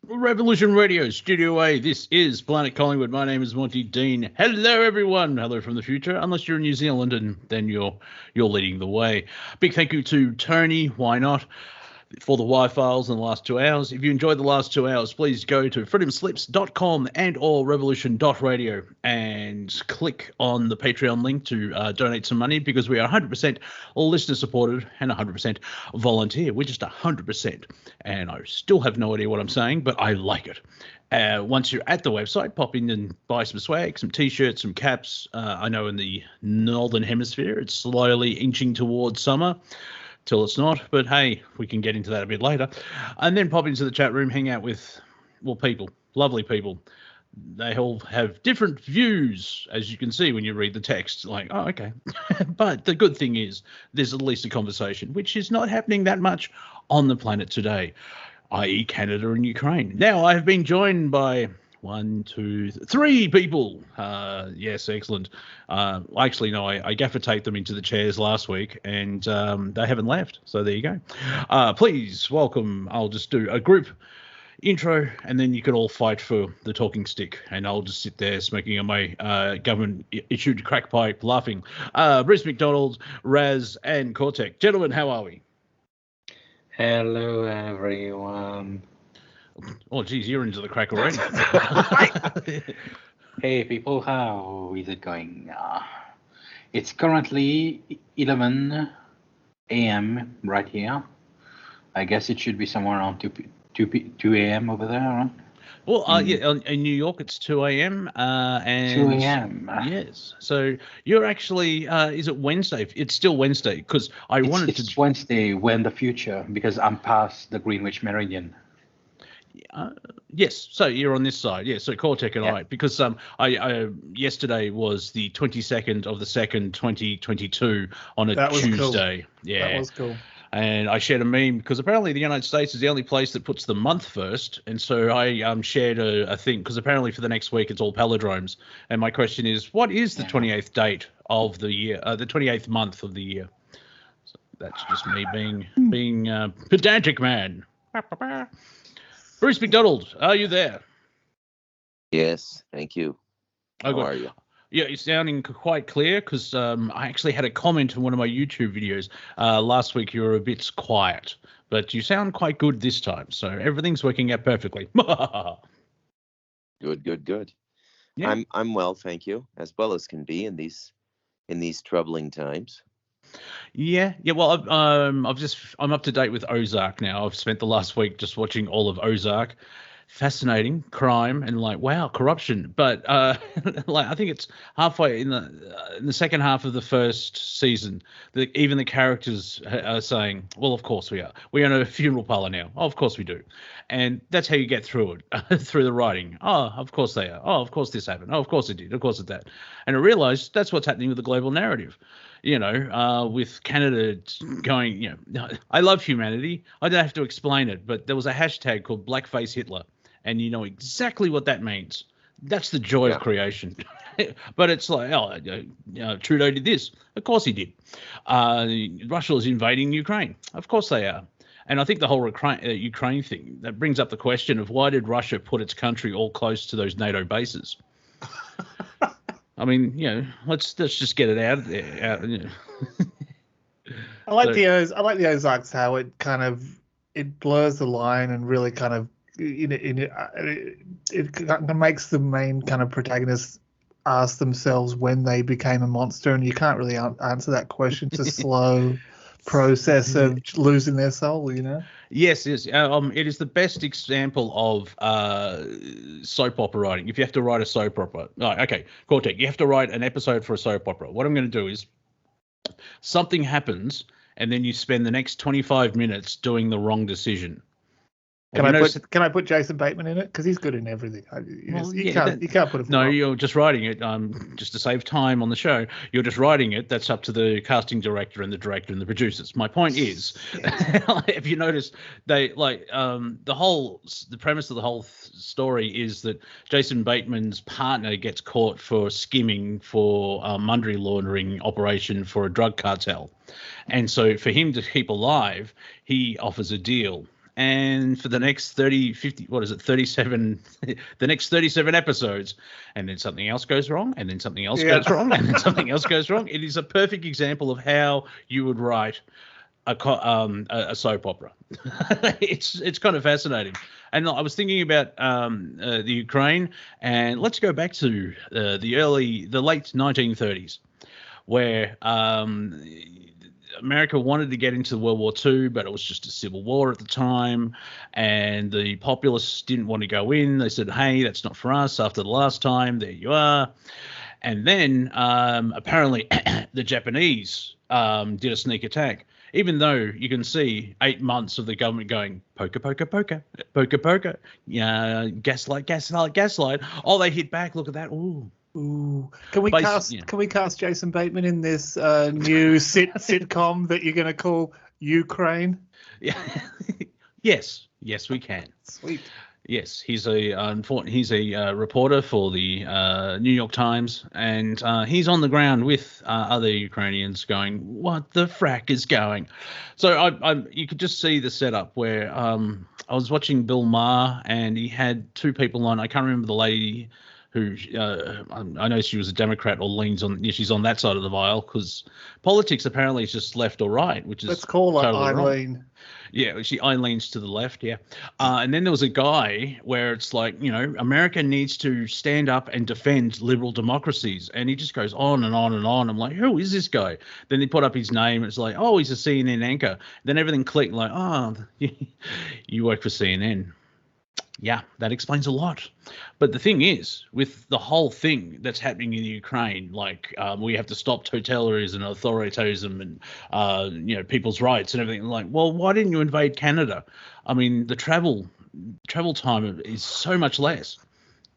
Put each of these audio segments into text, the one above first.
Revolution Radio, Studio A. This is Planet Collingwood. My name is Monty Dean. Hello, everyone. Hello from the future. Unless you're in New Zealand, and then you're leading the way. Big thank you to Tony. Why not? For the Y-Files in the last 2 hours. If you enjoyed the last 2 hours, please go to freedomslips.com and or revolution.radio and click on the Patreon link to donate some money, because we are 100% listener supported and 100% volunteer. We're just 100%. And I still have no idea what I'm saying, but I like it. Once you're at the website, pop in and buy some swag, some T-shirts, some caps. I know in the Northern Hemisphere, it's slowly inching towards summer. Till it's not, but hey, we can get into that a bit later. And then pop into the chat room, hang out with, well, people, lovely people. They all have different views, as you can see when you read the text. Like, oh, okay. But the good thing is there's at least a conversation, which is not happening that much on the planet today, i.e. Canada and Ukraine. Now, I have been joined by 1, 2, 3 people. Yes, excellent. Actually, no, I gaffer taped them into the chairs last week, and they haven't left. So there you go. Please welcome. I'll just do a group intro, and then you can all fight for the talking stick, and I'll just sit there smoking on my government-issued crack pipe, laughing. Bruce MacDonald, Raz, and Cortek. Gentlemen, how are we? Hello, everyone. Oh, geez, you're into the crack already. Hey, people, how is it going? It's currently 11 a.m. right here. I guess it should be somewhere around 2 a.m. over there, right? Well, yeah, in New York, it's 2 a.m. And 2 a.m. Yes. So you're actually, is it Wednesday? It's still Wednesday, because It's Wednesday, we're in the future, because I'm past the Greenwich Meridian. Yes, so you're on this side. Yeah, so Cortek and I, because I yesterday was the 22nd of the 2nd, 2022 on a Tuesday. Cool. Yeah, that was cool. And I shared a meme because apparently the United States is the only place that puts the month first, and so I shared a thing because apparently for the next week it's all palindromes. And my question is, what is the 28th date of the year? The 28th month of the year. So that's just me being pedantic, man. Bruce MacDonald, are you there? Yes, thank you. How are you? Yeah, you're sounding quite clear because I actually had a comment on one of my YouTube videos last week. You were a bit quiet, but you sound quite good this time. So everything's working out perfectly. Good. Yeah. I'm well, thank you, as well as can be in these troubling times. Yeah. Well, I'm up to date with Ozark now. I've spent the last week just watching all of Ozark. Fascinating crime and like, wow, corruption. But like, I think it's halfway in the second half of the first season. Even the characters are saying, "Well, of course we are. We're on a funeral parlor now. Oh, of course we do." And that's how you get through it, through the writing. Oh, of course they are. Oh, of course this happened. Oh, of course it did. Of course it that. And I realized that's what's happening with the global narrative. You know, with Canada going, you know, I love humanity. I don't have to explain it, but there was a hashtag called Blackface Hitler, and you know exactly what that means. That's the joy of creation. But it's like, Trudeau did this. Of course he did. Russia is invading Ukraine. Of course they are. And I think the whole Ukraine thing, that brings up the question of why did Russia put its country all close to those NATO bases? I mean, you know, let's just get it out there. You know. I like the Ozarks, how it kind of blurs the line and really kind of it kind of makes the main kind of protagonists ask themselves when they became a monster, and you can't really answer that question. It's a slow process of losing their soul, you know. Yes. It is the best example of soap opera writing. If you have to write a soap opera, okay, Cortek, you have to write an episode for a soap opera. What I'm going to do is something happens, and then you spend the next 25 minutes doing the wrong decision. Can I put Jason Bateman in it? Because he's good in everything. You can't put him. No, you're just writing it. Just to save time on the show, you're just writing it. That's up to the casting director and the director and the producers. My point is, if you notice, they the premise of the whole story is that Jason Bateman's partner gets caught for skimming for money laundering operation for a drug cartel, and so for him to keep alive, he offers a deal. and for the next 37, the next 37 episodes, and then something else goes wrong, and then something else goes wrong, and then something else goes wrong. It is a perfect example of how you would write a soap opera. It's kind of fascinating. And I was thinking about the Ukraine, and let's go back to the late 1930s, where America wanted to get into World War II, but it was just a civil war at the time, and the populace didn't want to go in. They said, hey, that's not for us. After the last time, there you are. And then apparently the Japanese did a sneak attack, even though you can see 8 months of the government going, poker, poker, poker, poker, poker, gaslight, gaslight, gaslight. Oh, they hit back. Look at that. Ooh. Ooh, can we cast Jason Bateman in this new sitcom that you're going to call Ukraine? Yeah, yes, we can. Sweet. Yes, he's a reporter for the New York Times, and he's on the ground with other Ukrainians, going, "What the frack is going?" So you could just see the setup where I was watching Bill Maher, and he had two people on. I can't remember the lady who I know she was a Democrat or leans on. She's on that side of the aisle, because politics apparently is just left or right, which is let's call her totally Eileen. Wrong. Yeah, I leans to the left. Yeah, and then there was a guy where it's like, America needs to stand up and defend liberal democracies, and he just goes on and on and on. I'm like, who is this guy? Then they put up his name. It's like, oh, he's a CNN anchor. Then everything clicked. Like, oh, you work for CNN. Yeah, that explains a lot. But the thing is, with the whole thing that's happening in Ukraine, like we have to stop totalitarianism and authoritarianism and people's rights and everything. Like, well, why didn't you invade Canada? I mean, the travel time is so much less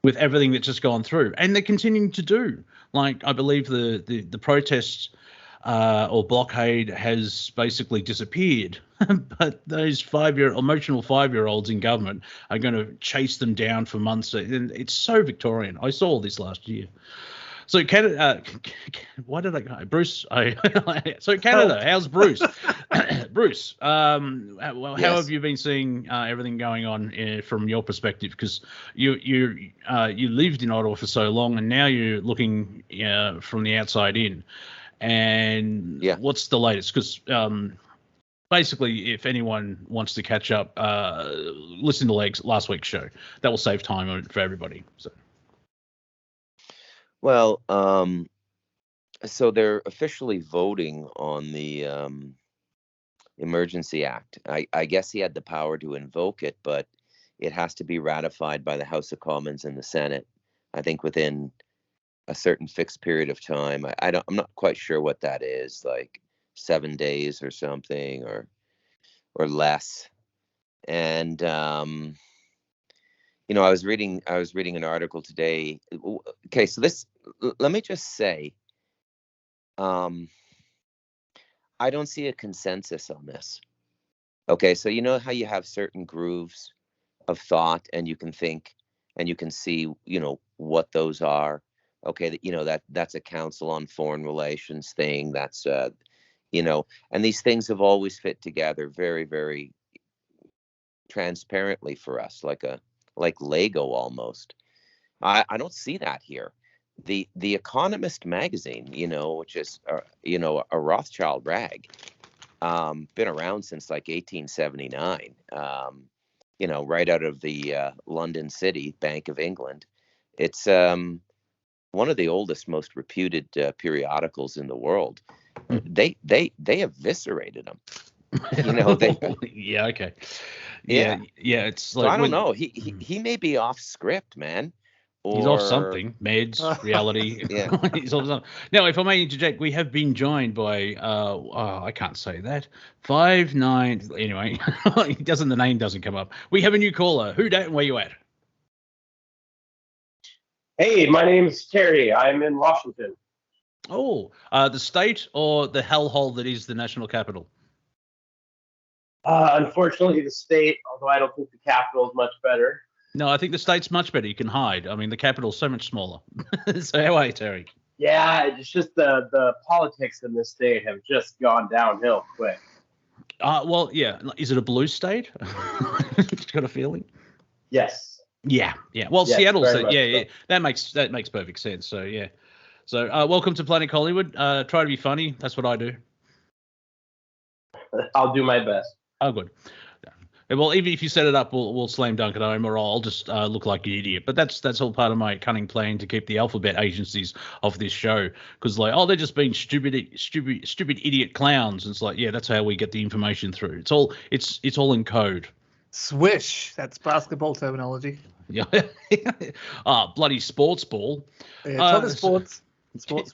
with everything that's just gone through, and they're continuing to do. Like, I believe the protests or blockade has basically disappeared. But those emotional 5-year-olds in government are going to chase them down for months. And it's so Victorian. I saw all this last year. So Canada, why did I go? Bruce, so Canada, how's Bruce? Bruce, how have you been seeing everything going on from your perspective? Because you lived in Ottawa for so long, and now you're looking from the outside in. And what's the latest? Because basically, if anyone wants to catch up, listen to last week's show. That will save time for everybody. So. Well, so they're officially voting on the Emergency Act. I guess he had the power to invoke it, but it has to be ratified by the House of Commons and the Senate, I think, within a certain fixed period of time. I'm not quite sure what that is, like 7 days or something, or less. And I was reading an article today. Okay, so let me just say, I don't see a consensus on this. Okay, so you know how you have certain grooves of thought, and you can think and you can see, what those are. Okay, that's a Council on Foreign Relations thing. That's and these things have always fit together very, very transparently for us, like Lego almost. I don't see that here. The Economist magazine, which is a Rothschild rag, been around since like 1879. Right out of the London City, Bank of England. It's one of the oldest, most reputed periodicals in the world. They eviscerated him. Yeah. Okay. Yeah. It's like, so I don't know. He may be off script, man. He's off something. Meds, reality. Yeah. He's off something. Now, if I may interject, we have been joined by I can't say that. 59. Anyway, the name doesn't come up. We have a new caller. Who dat and where you at? Hey, my name's Terry. I'm in Washington. Oh, the state or the hellhole that is the national capital? Unfortunately, the state, although I don't think the capital is much better. No, I think the state's much better. You can hide. I mean, the capital's so much smaller. So how are you, Terry? Yeah, it's just the politics in this state have just gone downhill quick. Well, yeah. Is it a blue state? Got a feeling. Yes. Yeah. Well, Yes, Seattle's very much yeah. so. That makes perfect sense. So yeah. So welcome to Planet Collingwood. Try to be funny. That's what I do. I'll do my best. Oh, good. Well, even if you set it up, we'll slam dunk it home, or I'll just look like an idiot. But that's all part of my cunning plan to keep the alphabet agencies off this show, because like, they're just being stupid idiot clowns. And it's like, yeah, that's how we get the information through. It's all in code. Swish. That's basketball terminology. Yeah. Bloody sports ball. Yeah, talk to sports. Sports.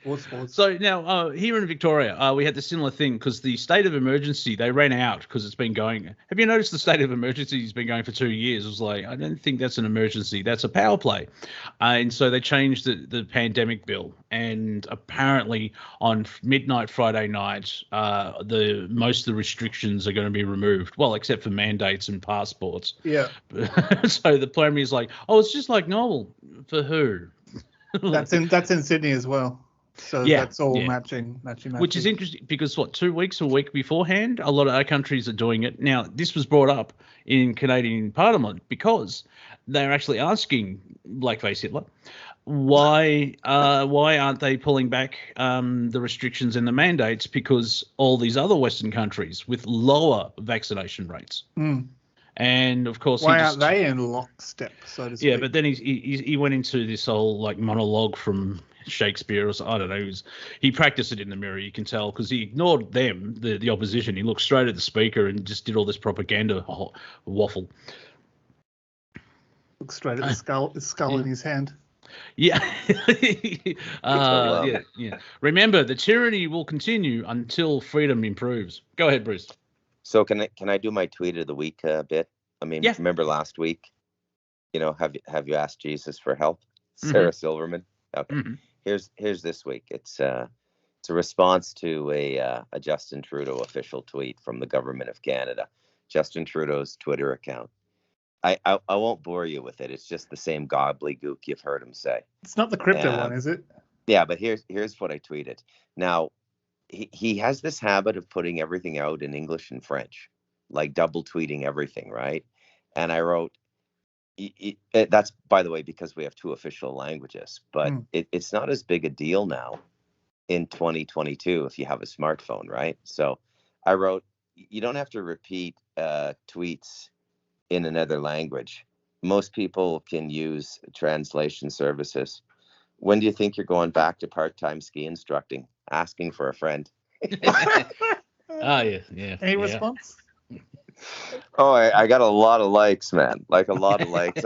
So now here in Victoria, we had the similar thing because the state of emergency, they ran out because it's been going. Have you noticed the state of emergency has been going for 2 years? It was like, I don't think that's an emergency. That's a power play. And so they changed the pandemic bill. And apparently on midnight Friday night, most of the restrictions are going to be removed. Well, except for mandates and passports. Yeah. So the Premier is like, it's just like normal. For who? That's in Sydney as well. So that's all matching. Which is interesting because 2 weeks, a week beforehand, a lot of our countries are doing it. Now, this was brought up in Canadian Parliament because they're actually asking Blackface Hitler why aren't they pulling back the restrictions and the mandates, because all these other Western countries with lower vaccination rates. And of course, why aren't they in lockstep, so to speak? Yeah, but then he went into this whole like monologue from Shakespeare, or I don't know. He practiced it in the mirror. You can tell because he ignored them, the opposition. He looked straight at the speaker and just did all this propaganda waffle. Looked straight at the skull in his hand. Yeah. Yeah. Remember, the tyranny will continue until freedom improves. Go ahead, Bruce. So can I do my tweet of the week bit? I mean, Remember last week, have you asked Jesus for help? Sarah Silverman. Okay. Here's this week. It's a response to a Justin Trudeau official tweet from the government of Canada. Justin Trudeau's Twitter account. I won't bore you with it. It's just the same gobbledygook you've heard him say. It's not the crypto one, is it? Yeah, but here's what I tweeted. Now, he has this habit of putting everything out in English and French, like double tweeting everything, right? And I wrote, that's, by the way, because we have two official languages, but it's not as big a deal now in 2022 if you have a smartphone, right? So I wrote, you don't have to repeat tweets in another language. Most people can use translation services. When do you think you're going back to part-time ski instructing? Asking for a friend. Yeah. Any response? Oh, I got a lot of likes, man. Like a lot of likes.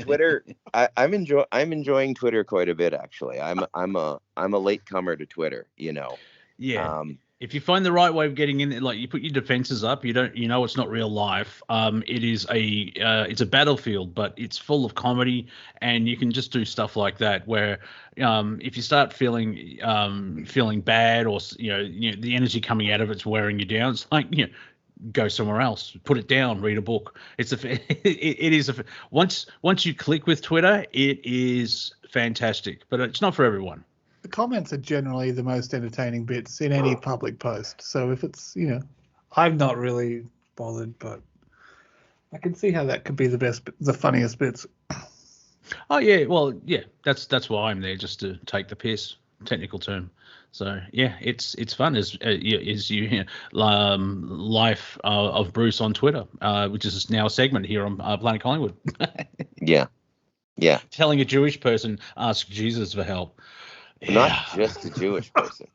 Twitter. I'm enjoying Twitter quite a bit, actually. I'm a latecomer to Twitter. Yeah. If you find the right way of getting in, like you put your defenses up, it's not real life. It's a battlefield, but it's full of comedy, and you can just do stuff like that. Where, if you start feeling bad, or the energy coming out of it's wearing you down, it's like go somewhere else, put it down, read a book. Once you click with Twitter, it is fantastic, but it's not for everyone. The comments are generally the most entertaining bits in any public post. So if it's, I'm not really bothered, but I can see how that could be the funniest bits. Oh yeah, well yeah, that's why I'm there, just to take the piss, technical term. So yeah, it's fun as life of Bruce on Twitter, which is now a segment here on Planet Collingwood. Yeah. Telling a Jewish person, ask Jesus for help. Not just a Jewish person.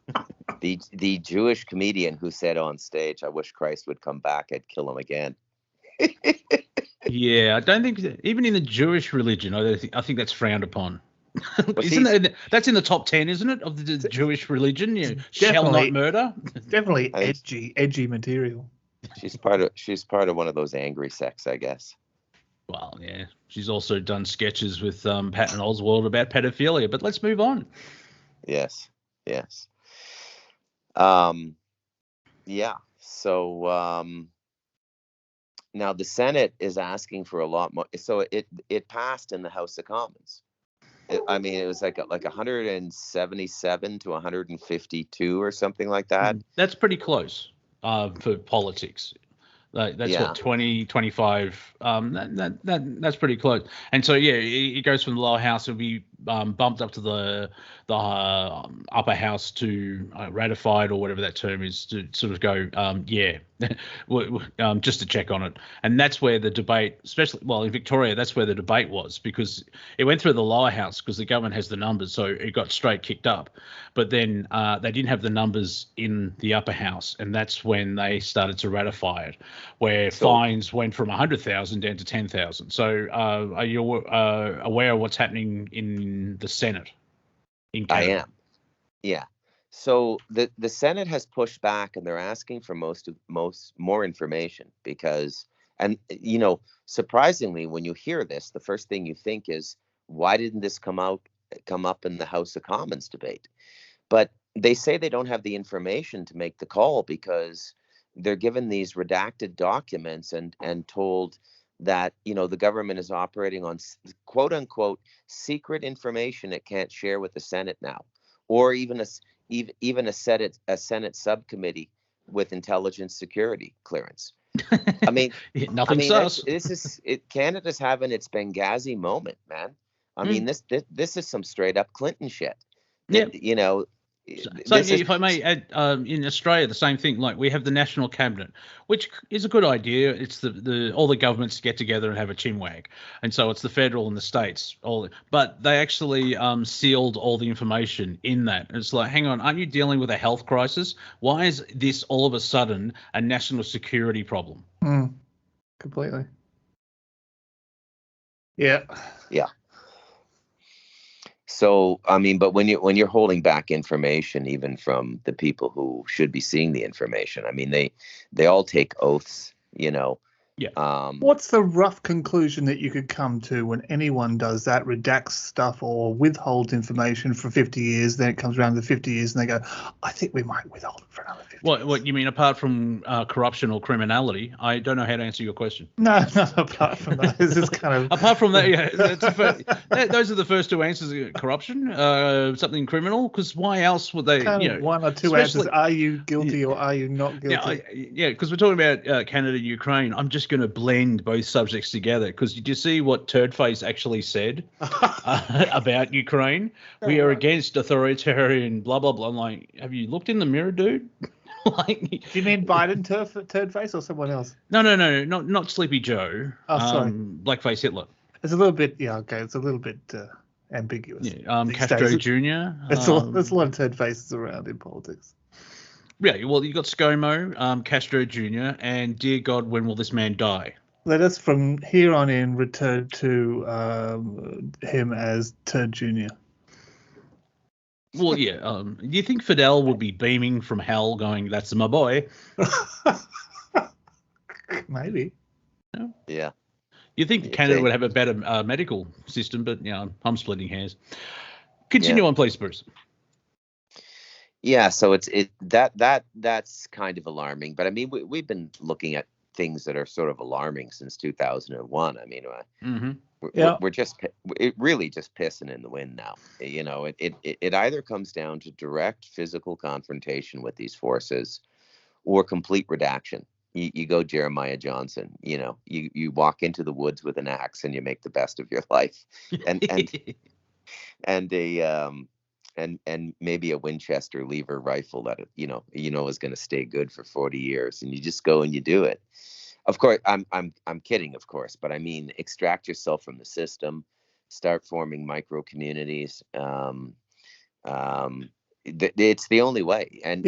The Jewish comedian who said on stage, "I wish Christ would come back. I'd kill him again." Yeah, I don't think even in the Jewish religion, I think that's frowned upon. That's in the top 10, isn't it, of the Jewish religion? Shall not murder. Definitely edgy material. She's part of one of those angry sects, I guess. Well, yeah, she's also done sketches with Patton Oswalt about pedophilia. But let's move on. Yes. Yeah. So now the Senate is asking for a lot more. So it passed in the House of Commons. It was like 177 to 152 or something like that. That's pretty close. for politics. That's Yeah. what 20, 25. That's pretty close. And so it goes from the lower house. It'll be bumped up to the upper house to ratified, or whatever that term is, to sort of go just to check on it. And that's where the debate, especially in Victoria, that's where the debate was, because it went through the lower house because the government has the numbers, so it got straight kicked up. But then they didn't have the numbers in the upper house, and that's when they started to ratify it, where fines went from 100,000 down to 10,000. So are you aware of what's happening in the Senate in Canada? I am. Yeah. So the Senate has pushed back, and they're asking for more information because, and surprisingly, when you hear this, the first thing you think is, why didn't this come up in the House of Commons debate? But they say they don't have the information to make the call because they're given these redacted documents and told that the government is operating on quote unquote secret information it can't share with the Senate now, or even a Senate subcommittee with intelligence security clearance. I mean, nothing sus. This is it. Canada's having its Benghazi moment, man. I mean, this is some straight up Clinton shit. Yeah. So This if I may add, in Australia, the same thing. Like, we have the National Cabinet, which is a good idea. It's all the governments get together and have a chinwag, and so it's the federal and the states. But they actually sealed all the information in that. And it's like, hang on, aren't you dealing with a health crisis? Why is this all of a sudden a national security problem? Completely. Yeah. Yeah. So, I mean, but when you're holding back information, even from the people who should be seeing the information, I mean, they all take oaths, Yeah. What's the rough conclusion that you could come to when anyone does that, redacts stuff or withholds information for 50 years, then it comes around to 50 years and they go, I think we might withhold it for another 50 years. What you mean, apart from corruption or criminality? I don't know how to answer your question. No, not apart from that. This is kind of... Apart from that, yeah, those are the first two answers. Corruption, something criminal, because why else would they... one or two answers. Are you guilty or are you not guilty? Yeah, because we're talking about Canada, Ukraine. I'm just going to blend both subjects together, because did you see what Turdface actually said about Ukraine? We are against authoritarian blah blah blah. I'm like, have you looked in the mirror, dude? Do you mean Biden Turdface or someone else? No, not Sleepy Joe. Sorry. Blackface Hitler. It's a little bit it's a little bit ambiguous. Yeah, Castro Jr. There's a lot of Turdfaces around in politics. Yeah, well, you got ScoMo, Castro Jr., and dear God, when will this man die? Let us from here on in return to him as Turd Jr. Well, yeah. Do you think Fidel would be beaming from hell going, that's my boy? Maybe. Yeah. You think Canada would have a better medical system, but I'm splitting hairs. Continue on, please, Bruce. Yeah, so that's kind of alarming. But I mean, we've been looking at things that are sort of alarming since 2001. I mean, we're really just pissing in the wind now. It either comes down to direct physical confrontation with these forces, or complete redaction. You go Jeremiah Johnson. You walk into the woods with an axe and you make the best of your life, and maybe a Winchester lever rifle that is going to stay good for 40 years, and you just go and you do it. Of course, I'm kidding, of course, but I mean, extract yourself from the system, start forming micro communities. It's the only way. And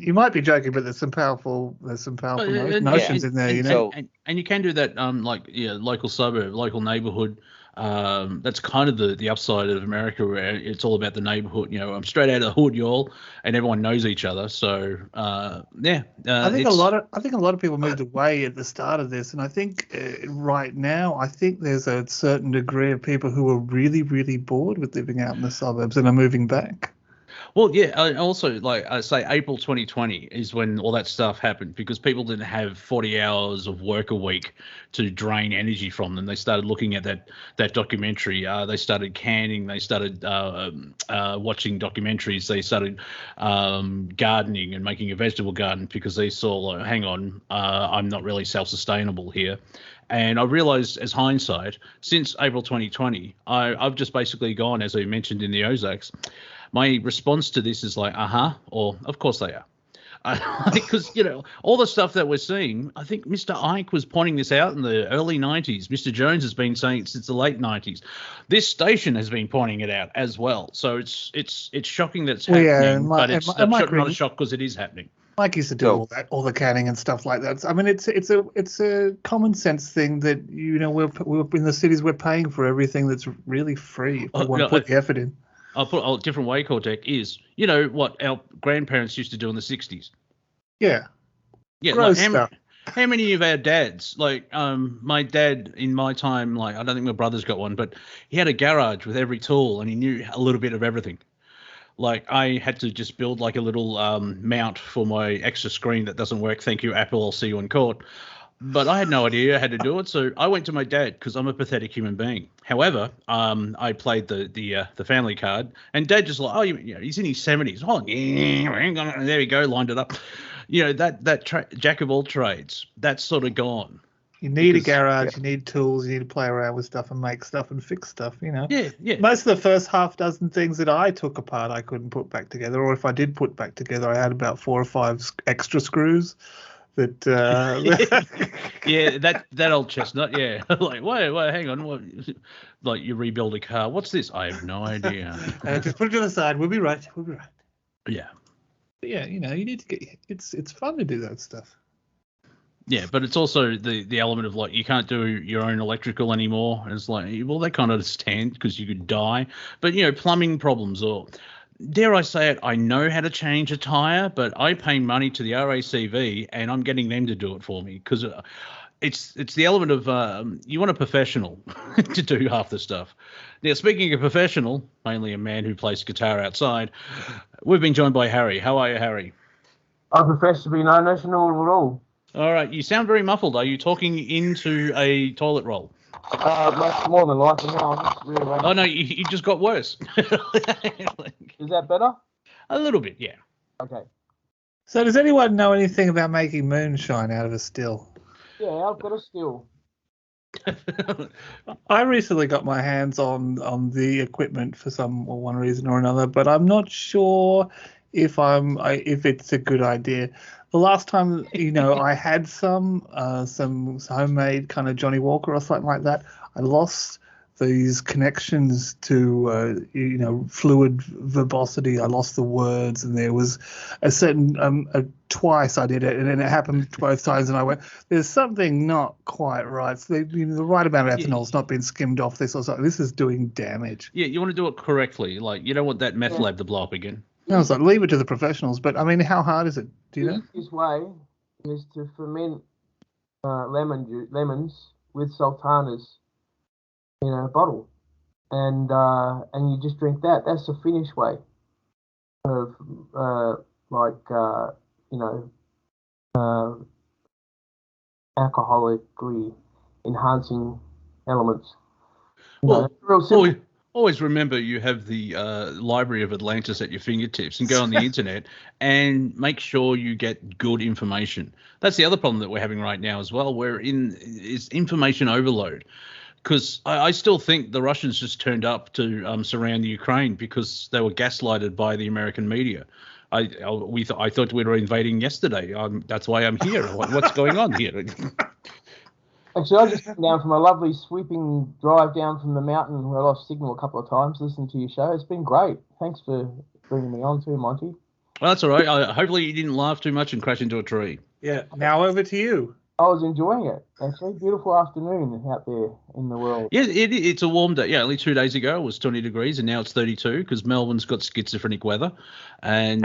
you might be joking, but there's some powerful notions in there. And you can do that, local suburb, local neighborhood. That's kind of the upside of America, where it's all about the neighborhood. I'm straight out of the hood, y'all, and everyone knows each other. So I think a lot of people moved away at the start of this, and I think right now, I think there's a certain degree of people who are really, really bored with living out in the suburbs and are moving back. Well, yeah. Also, like I say, April 2020 is when all that stuff happened because people didn't have 40 hours of work a week to drain energy from them. They started looking at that documentary. They started canning. They started watching documentaries. They started gardening and making a vegetable garden because they saw, like, hang on, I'm not really self-sustainable here. And I realized, as hindsight, since April 2020, I've just basically gone, as I mentioned in the Ozarks. My response to this is like, or of course they are. Because, all the stuff that we're seeing, I think Mr. Ike was pointing this out in the early 90s. Mr. Jones has been saying it since the late 90s. This station has been pointing it out as well. So it's shocking that it's happening, but it's not a shock because it is happening. Mike used to do all the canning and stuff like that. I mean, it's a common sense thing that we're in the cities, we're paying for everything that's really free if we want to put the effort in. I'll put a different way, Cortek, is what our grandparents used to do in the 60s. Yeah. Gross stuff. How many of our dads, like my dad in my time, like I don't think my brother's got one, but he had a garage with every tool and he knew a little bit of everything. Like I had to just build like a little mount for my extra screen that doesn't work. Thank you, Apple. I'll see you in court. But I had no idea how to do it, so I went to my dad because I'm a pathetic human being. However, I played the family card, and Dad just like, he's in his 70s. Oh, yeah, there we go, lined it up. That jack of all trades, that's sort of gone. You need a garage, you need tools, you need to play around with stuff and make stuff and fix stuff, Yeah. Most of the first half dozen things that I took apart, I couldn't put back together, or if I did put back together, I had about 4 or 5 extra screws. That old chestnut, yeah. Like, wait, hang on. What, like you rebuild a car. What's this? I have no idea. Just put it to the side. We'll be right. Yeah. But yeah, you need to get. It's fun to do that stuff. Yeah, but it's also the element of like you can't do your own electrical anymore. And it's like, well, they can't understand because you could die. But plumbing problems or. Dare I say it, I know how to change a tyre, but I pay money to the RACV and I'm getting them to do it for me because it's the element of you want a professional to do half the stuff. Now, speaking of professional, mainly a man who plays guitar outside, we've been joined by Harry. How are you, Harry? I profess to be no national at all. All right, you sound very muffled. Are you talking into a toilet roll? Much more than likely now. I'm just rearranging. Oh, no, you just got worse. Is that better? A little bit, yeah. Okay. So does anyone know anything about making moonshine out of a still? Yeah, I've got a still. I recently got my hands on the equipment for one reason or another, but I'm not sure if it's a good idea. The last time, I had some homemade kind of Johnny Walker or something like that, I lost these connections to, fluid verbosity. I lost the words, and there was a certain, twice I did it, and then it happened both times, and I went, there's something not quite right. So the right amount of ethanol's not been skimmed off this or something. This is doing damage. Yeah, you want to do it correctly. Like, you don't want that meth lab to blow up again. I was like, leave it to the professionals. But, I mean, how hard is it? Do you know? The easiest way is to ferment lemons with sultanas in a bottle. And you just drink that. That's the Finnish way of, alcoholically enhancing elements. Real simple. Always remember you have the Library of Atlantis at your fingertips and go on the internet and make sure you get good information. That's the other problem that we're having right now as well. Is information overload. Because I still think the Russians just turned up to surround the Ukraine because they were gaslighted by the American media. I thought we were invading yesterday. That's why I'm here. What's going on here? Actually, I just came down from a lovely sweeping drive down from the mountain where I lost signal a couple of times, listening to your show. It's been great. Thanks for bringing me on too, Monty. Well, that's all right. Hopefully you didn't laugh too much and crash into a tree. Yeah. Now over to you. I was enjoying it, actually. Beautiful afternoon out there in the world. Yeah, it's a warm day. Yeah, only 2 days ago it was 20 degrees and now it's 32 because Melbourne's got schizophrenic weather. And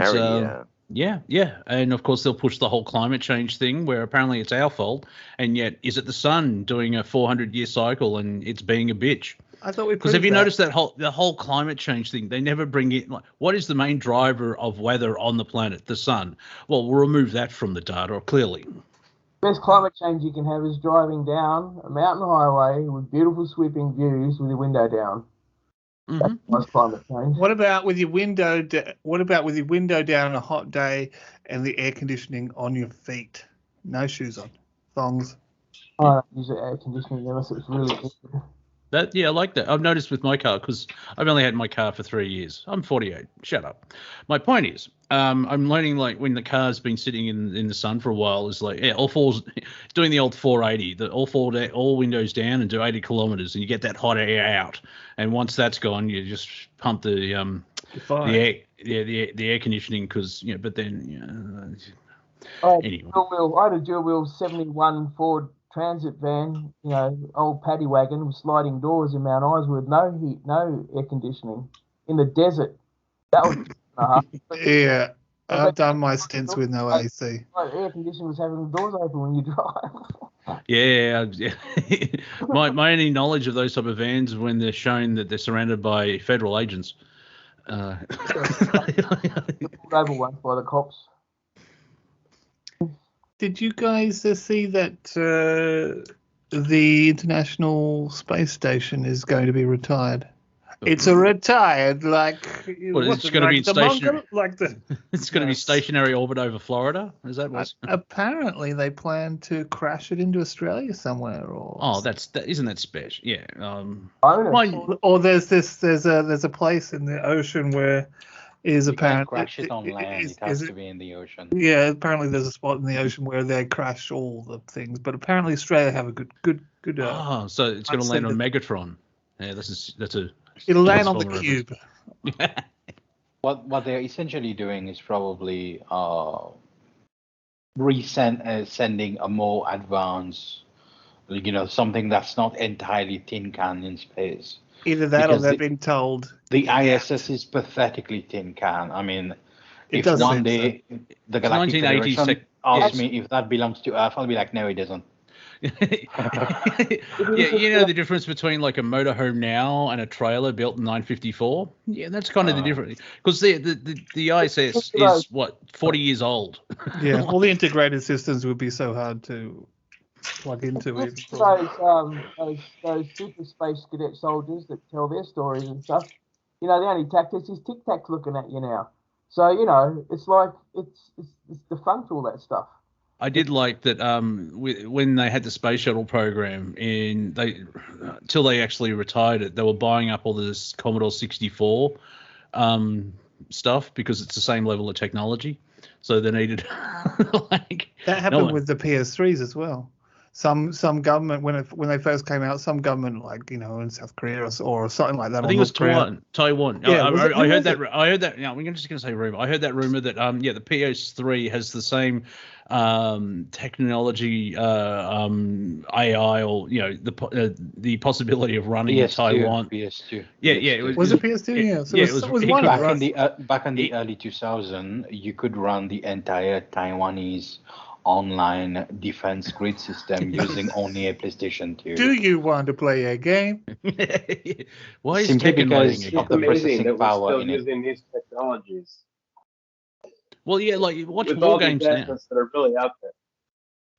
Yeah. And of course, they'll push the whole climate change thing where apparently it's our fault. And yet, is it the sun doing a 400-year cycle and it's being a bitch? I thought we Because have you noticed that the whole climate change thing? They never bring in like, what is the main driver of weather on the planet? The sun. Well, we'll remove that from the data clearly. Best climate change you can have is driving down a mountain highway with beautiful sweeping views with your window down. That's nice climate change. What about with your window? What about with your window down on a hot day and the air conditioning on your feet? No shoes on, thongs. I don't use the air conditioning unless it's really good. I like that. I've noticed with my car because I've only had my car for 3 years. I'm 48. Shut up. My point is, I'm learning like when the car's been sitting in the sun for a while is like all fours doing the old 480, all windows down and do 80 kilometers, and you get that hot air out. And once that's gone, you just pump the air conditioning because But then anyway. I had a dual wheel 71 Ford Transit van, old paddy wagon with sliding doors in Mount Isa with no heat, no air conditioning in the desert. That was Yeah, I've done my stints with no AC. Air conditioning was having the doors open when you drive. Yeah. My only knowledge of those type of vans is when they're shown that they're surrounded by federal agents. Over once by the cops. Did you guys see that the International Space Station is going to be retired? It's a retired, like. Well, it's going to be stationary. It's going to be Yes. stationary orbit over Florida. Is that what? Apparently, they plan to crash it into Australia somewhere, or. Oh, isn't that special? Yeah. Or there's a place in the ocean where is You apparently can't crash it on land. It has to be in the ocean. Yeah, apparently there's a spot in the ocean where they crash all the things, but apparently Australia have a good. So it's going to land on Megatron. Yeah, that's a. It'll land on the cube. What they're essentially doing is probably sending a more advanced, something that's not entirely tin can in space. Either that or they've been told. The ISS is pathetically tin can. I mean, It if does one seem day the Galactic 1980s Federation asks me if that belongs to Earth, I'll be like, no, it doesn't. The difference between like a motorhome now and a trailer built in 954. Yeah, that's kind of the difference because the ISS is what 40 years old. Yeah, all the integrated systems would be so hard to plug into it. Those super space cadet soldiers that tell their stories and stuff. The only tactics is Tic Tac looking at you now. So it's like it's defunct, all that stuff. I did like that when they had the space shuttle program till they actually retired it, they were buying up all this Commodore 64 stuff because it's the same level of technology. So they needed that happened with the PS3s as well. Some government when they first came out, some government in South Korea or something like that. I think it was Taiwan. Yeah, I heard that. I heard that. We're just going to say rumor. I heard that rumor that the PS3 has the same technology, AI, or the possibility of running in Taiwan. PS2. Yeah. It was it PS2? Yeah. So it was one back in the early 2000s, you could run the entire Taiwanese online defense grid system using only a PlayStation 2. Do you want to play a game? Why is Simply because It's of the amazing processing that we're power still in it. using these technologies. Well, yeah, like you watch With war all the games now. advancements that are really out there.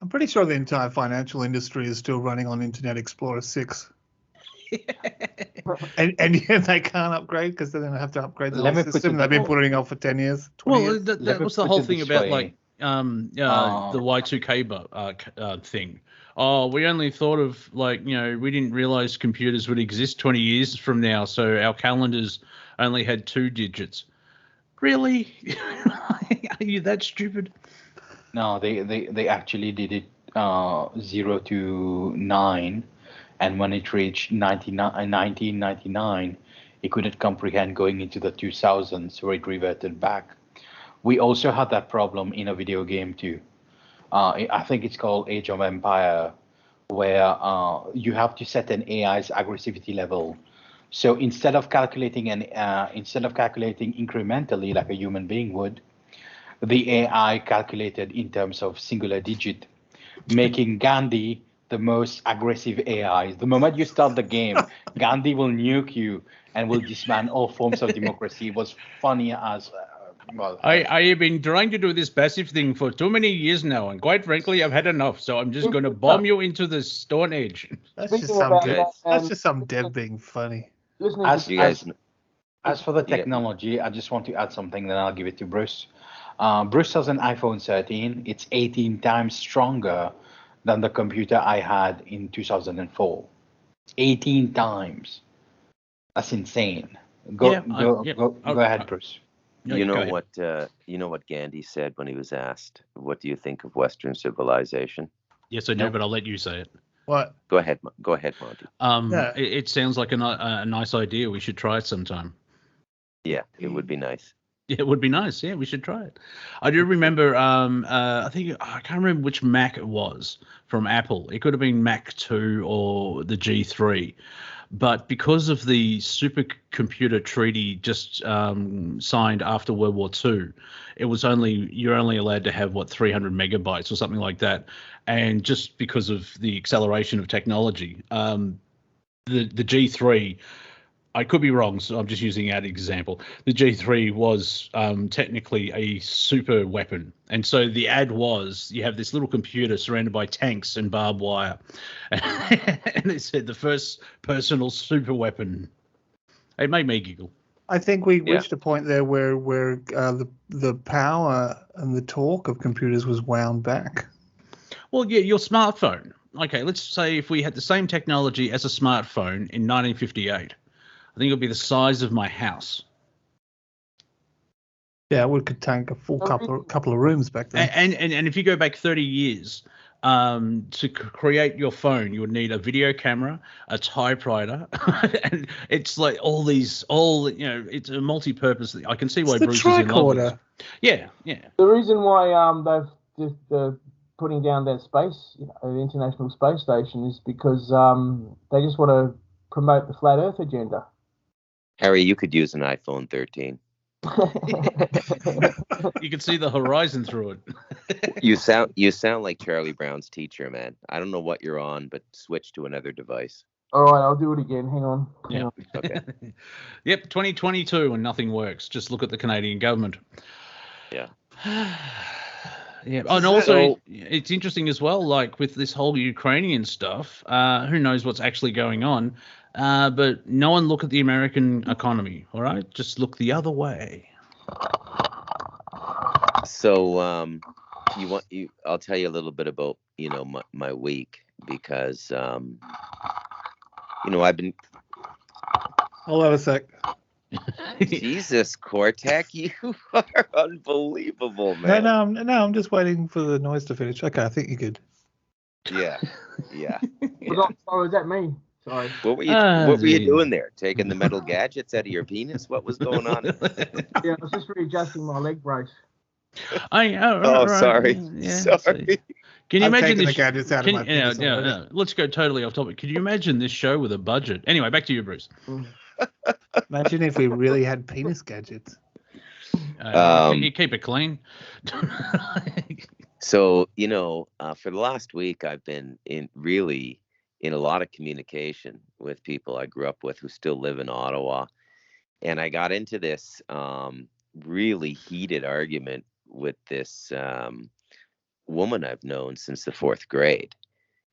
I'm pretty sure the entire financial industry is still running on Internet Explorer 6. and yet they can't upgrade because they're going to have to upgrade the whole system. They've been putting it off for 10 years, 20 years. That was the whole thing about the Y2K thing. Oh, we only thought of we didn't realize computers would exist 20 years from now, so our calendars only had 2 digits. Really? Are you that stupid? No, they actually did it 0 to 9, and when it reached 1999, it couldn't comprehend going into the 2000s, so it reverted back. We also had that problem in a video game too. I think it's called Age of Empire, where you have to set an AI's aggressivity level. So instead of calculating incrementally like a human being would, the AI calculated in terms of singular digit, making Gandhi the most aggressive AIs. The moment you start the game, Gandhi will nuke you and will disband all forms of democracy. It was funny as well. I have been trying to do this passive thing for too many years now, and quite frankly, I've had enough. So I'm just going to bomb you into the Stone Age. That's Thinking just some about dev. that, That's just some dev being funny. Listening As to You guys, As for the Yeah. technology, I just want to add something, then I'll give it to Bruce. Bruce has an iPhone 13. It's 18 times stronger than the computer I had in 2004. 18 times. That's insane. Go Yeah, go ahead, Bruce. No, you go know ahead. what? You know what Gandhi said when he was asked, "What do you think of Western civilization?" Yes, I do, Nope. but I'll let you say it. What? Go ahead, Monty. Yeah. It sounds like a nice idea. We should try it sometime. Yeah, it would be nice. Yeah, it would be nice. Yeah, we should try it. I do remember. I think I can't remember which Mac it was from Apple. It could have been Mac 2 or the G3. But because of the supercomputer treaty just signed after World War II, you're only allowed to have 300 megabytes or something like that. And just because of the acceleration of technology, the G3. I could be wrong, so I'm just using that example. The G3 was technically a super weapon. And so the ad was, you have this little computer surrounded by tanks and barbed wire. And it said the first personal super weapon. It made me giggle. I think we Yeah. reached a point there where the power and the torque of computers was wound back. Well, yeah, your smartphone. Okay, let's say if we had the same technology as a smartphone in 1958, I think it would be the size of my house. Yeah, we could tank a full couple of rooms back then. And if you go back 30 years, to create your phone, you would need a video camera, a typewriter, and it's like it's a multi-purpose thing. I can see why It's the Bruce is in love with tricorder. this. Yeah, yeah. the reason why they've just putting down their space, the International Space Station, is because they just want to promote the flat Earth agenda. Harry, you could use an iPhone 13. You can see the horizon through it. You sound like Charlie Brown's teacher, man. I don't know what you're on, but switch to another device. All right, I'll do it again. Hang on. Yeah. Okay. Yep, 2022 and nothing works. Just look at the Canadian government. Yeah. Yeah, and also it's interesting as well, like with this whole Ukrainian stuff, who knows what's actually going on, but no one look at the American economy, all right? Just look the other way. So I'll tell you a little bit about, my week, because, I've been... Hold on a sec. Jesus, Cortek, you are unbelievable, man. No, I'm just waiting for the noise to finish. Okay, I think you're good. Yeah. Sorry, is that me? Sorry. What were you doing there? Taking the metal gadgets out of your penis? What was going on? Yeah, I was just readjusting my leg brace. Sorry. Yeah, Sorry. Can you I'm imagine taking this? the gadgets out of my penis already. Let's go totally off topic. Can you imagine this show with a budget? Anyway, back to you, Bruce. Imagine if we really had penis gadgets. Can you keep it clean? So, for the last week, I've been in a lot of communication with people I grew up with who still live in Ottawa. And I got into this really heated argument with this woman I've known since the 4th grade.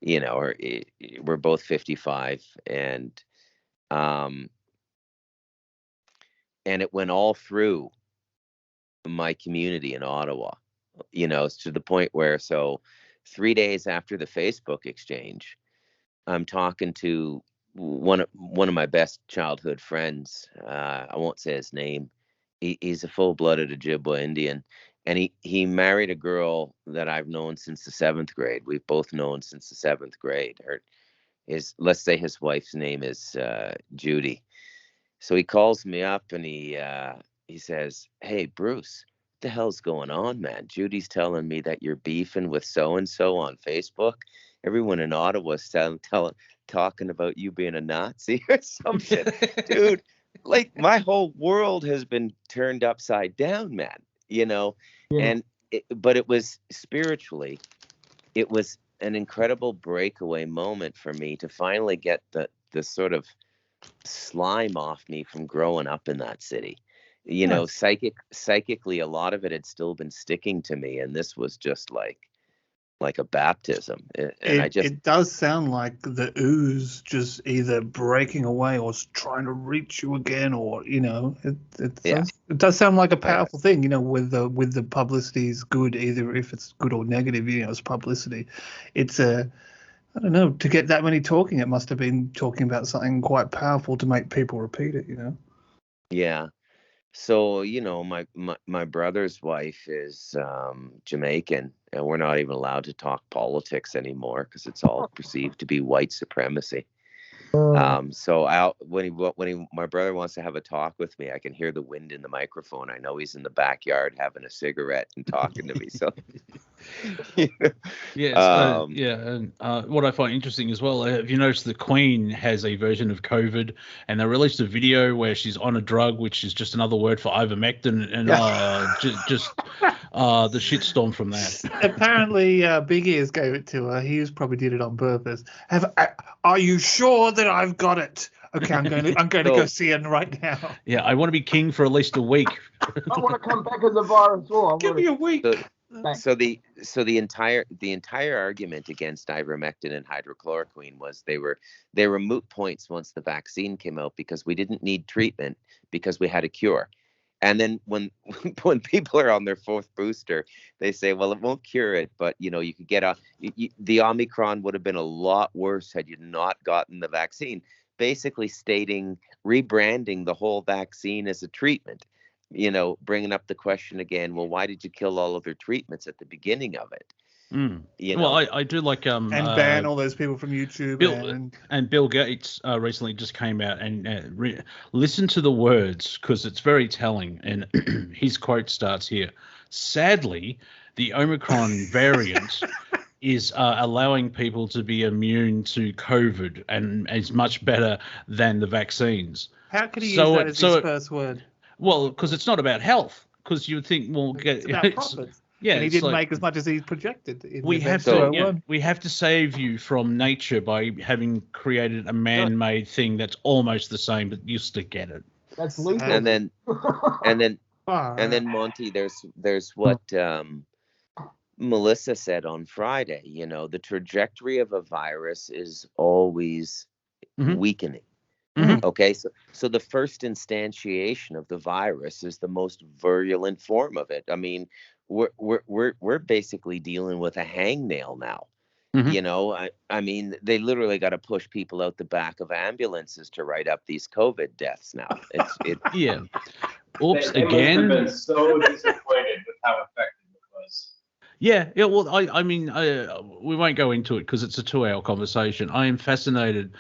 We're both 55, and it went all through my community in Ottawa, to the point where, 3 days after the Facebook exchange, I'm talking to one of my best childhood friends. I won't say his name. He's a full-blooded Ojibwa Indian, and he married a girl that I've known since the 7th grade. We've both known since the 7th grade. Let's say his wife's name is Judy. So he calls me up and he says, "Hey, Bruce, what the hell's going on, man? Judy's telling me that you're beefing with so-and-so on Facebook. Everyone in Ottawa is talking about you being a Nazi or something." Dude, like, my whole world has been turned upside down, man, Yeah. but it was spiritually, it was an incredible breakaway moment for me to finally get the sort of slime off me from growing up in that city. You know, psychically, a lot of it had still been sticking to me, and this was just like a baptism. And it does sound like the ooze just either breaking away or trying to reach you again, or it does sound like a powerful thing. With the publicity is good, either if it's good or negative. It's publicity. It's I don't know, to get that many talking, it must have been talking about something quite powerful to make people repeat it. Yeah. So, my brother's wife is Jamaican, and we're not even allowed to talk politics anymore because it's all perceived to be white supremacy. So when my brother wants to have a talk with me, I can hear the wind in the microphone. I know he's in the backyard having a cigarette and talking to me. So, and what I find interesting as well, have you noticed the Queen has a version of COVID, and they released a video where she's on a drug, which is just another word for ivermectin, and just the shitstorm from that. Apparently, Big Ears gave it to her. He probably did it on purpose. Are you sure that I've got it? Okay, I'm going to go see him right now. Yeah, I want to be king for at least a week. I want to come back as a virus. Give me a week. So the entire argument against ivermectin and hydrochloroquine was they were moot points once the vaccine came out because we didn't need treatment because we had a cure. And then when people are on their fourth booster, they say, well, it won't cure it, but you could get the Omicron would have been a lot worse had you not gotten the vaccine. Basically rebranding the whole vaccine as a treatment. Bringing up the question again, well, why did you kill all of their treatments at the beginning of it? Well, I do like and ban all those people from YouTube. And Bill Gates recently just came out and listen to the words because it's very telling. And his quote starts here: "Sadly, the Omicron variant is allowing people to be immune to COVID and is much better than the vaccines." How could he use that as his first word? Well, because it's not about health. Because you would think, well, it's about profits. Yeah, and he didn't make as much as he projected. We have to save you from nature by having created a man-made thing that's almost the same, but you still get it. That's lethal. And then Monty, there's what Melissa said on Friday. The trajectory of a virus is always weakening. Mm-hmm. Okay, so the first instantiation of the virus is the most virulent form of it. I mean, we're basically dealing with a hangnail now. Mm-hmm. I mean, they literally got to push people out the back of ambulances to write up these COVID deaths now. Yeah. Oops, they again. Must have been so disappointed with how effective it was. Yeah. Well, I mean, we won't go into it because it's a 2-hour conversation. I am fascinated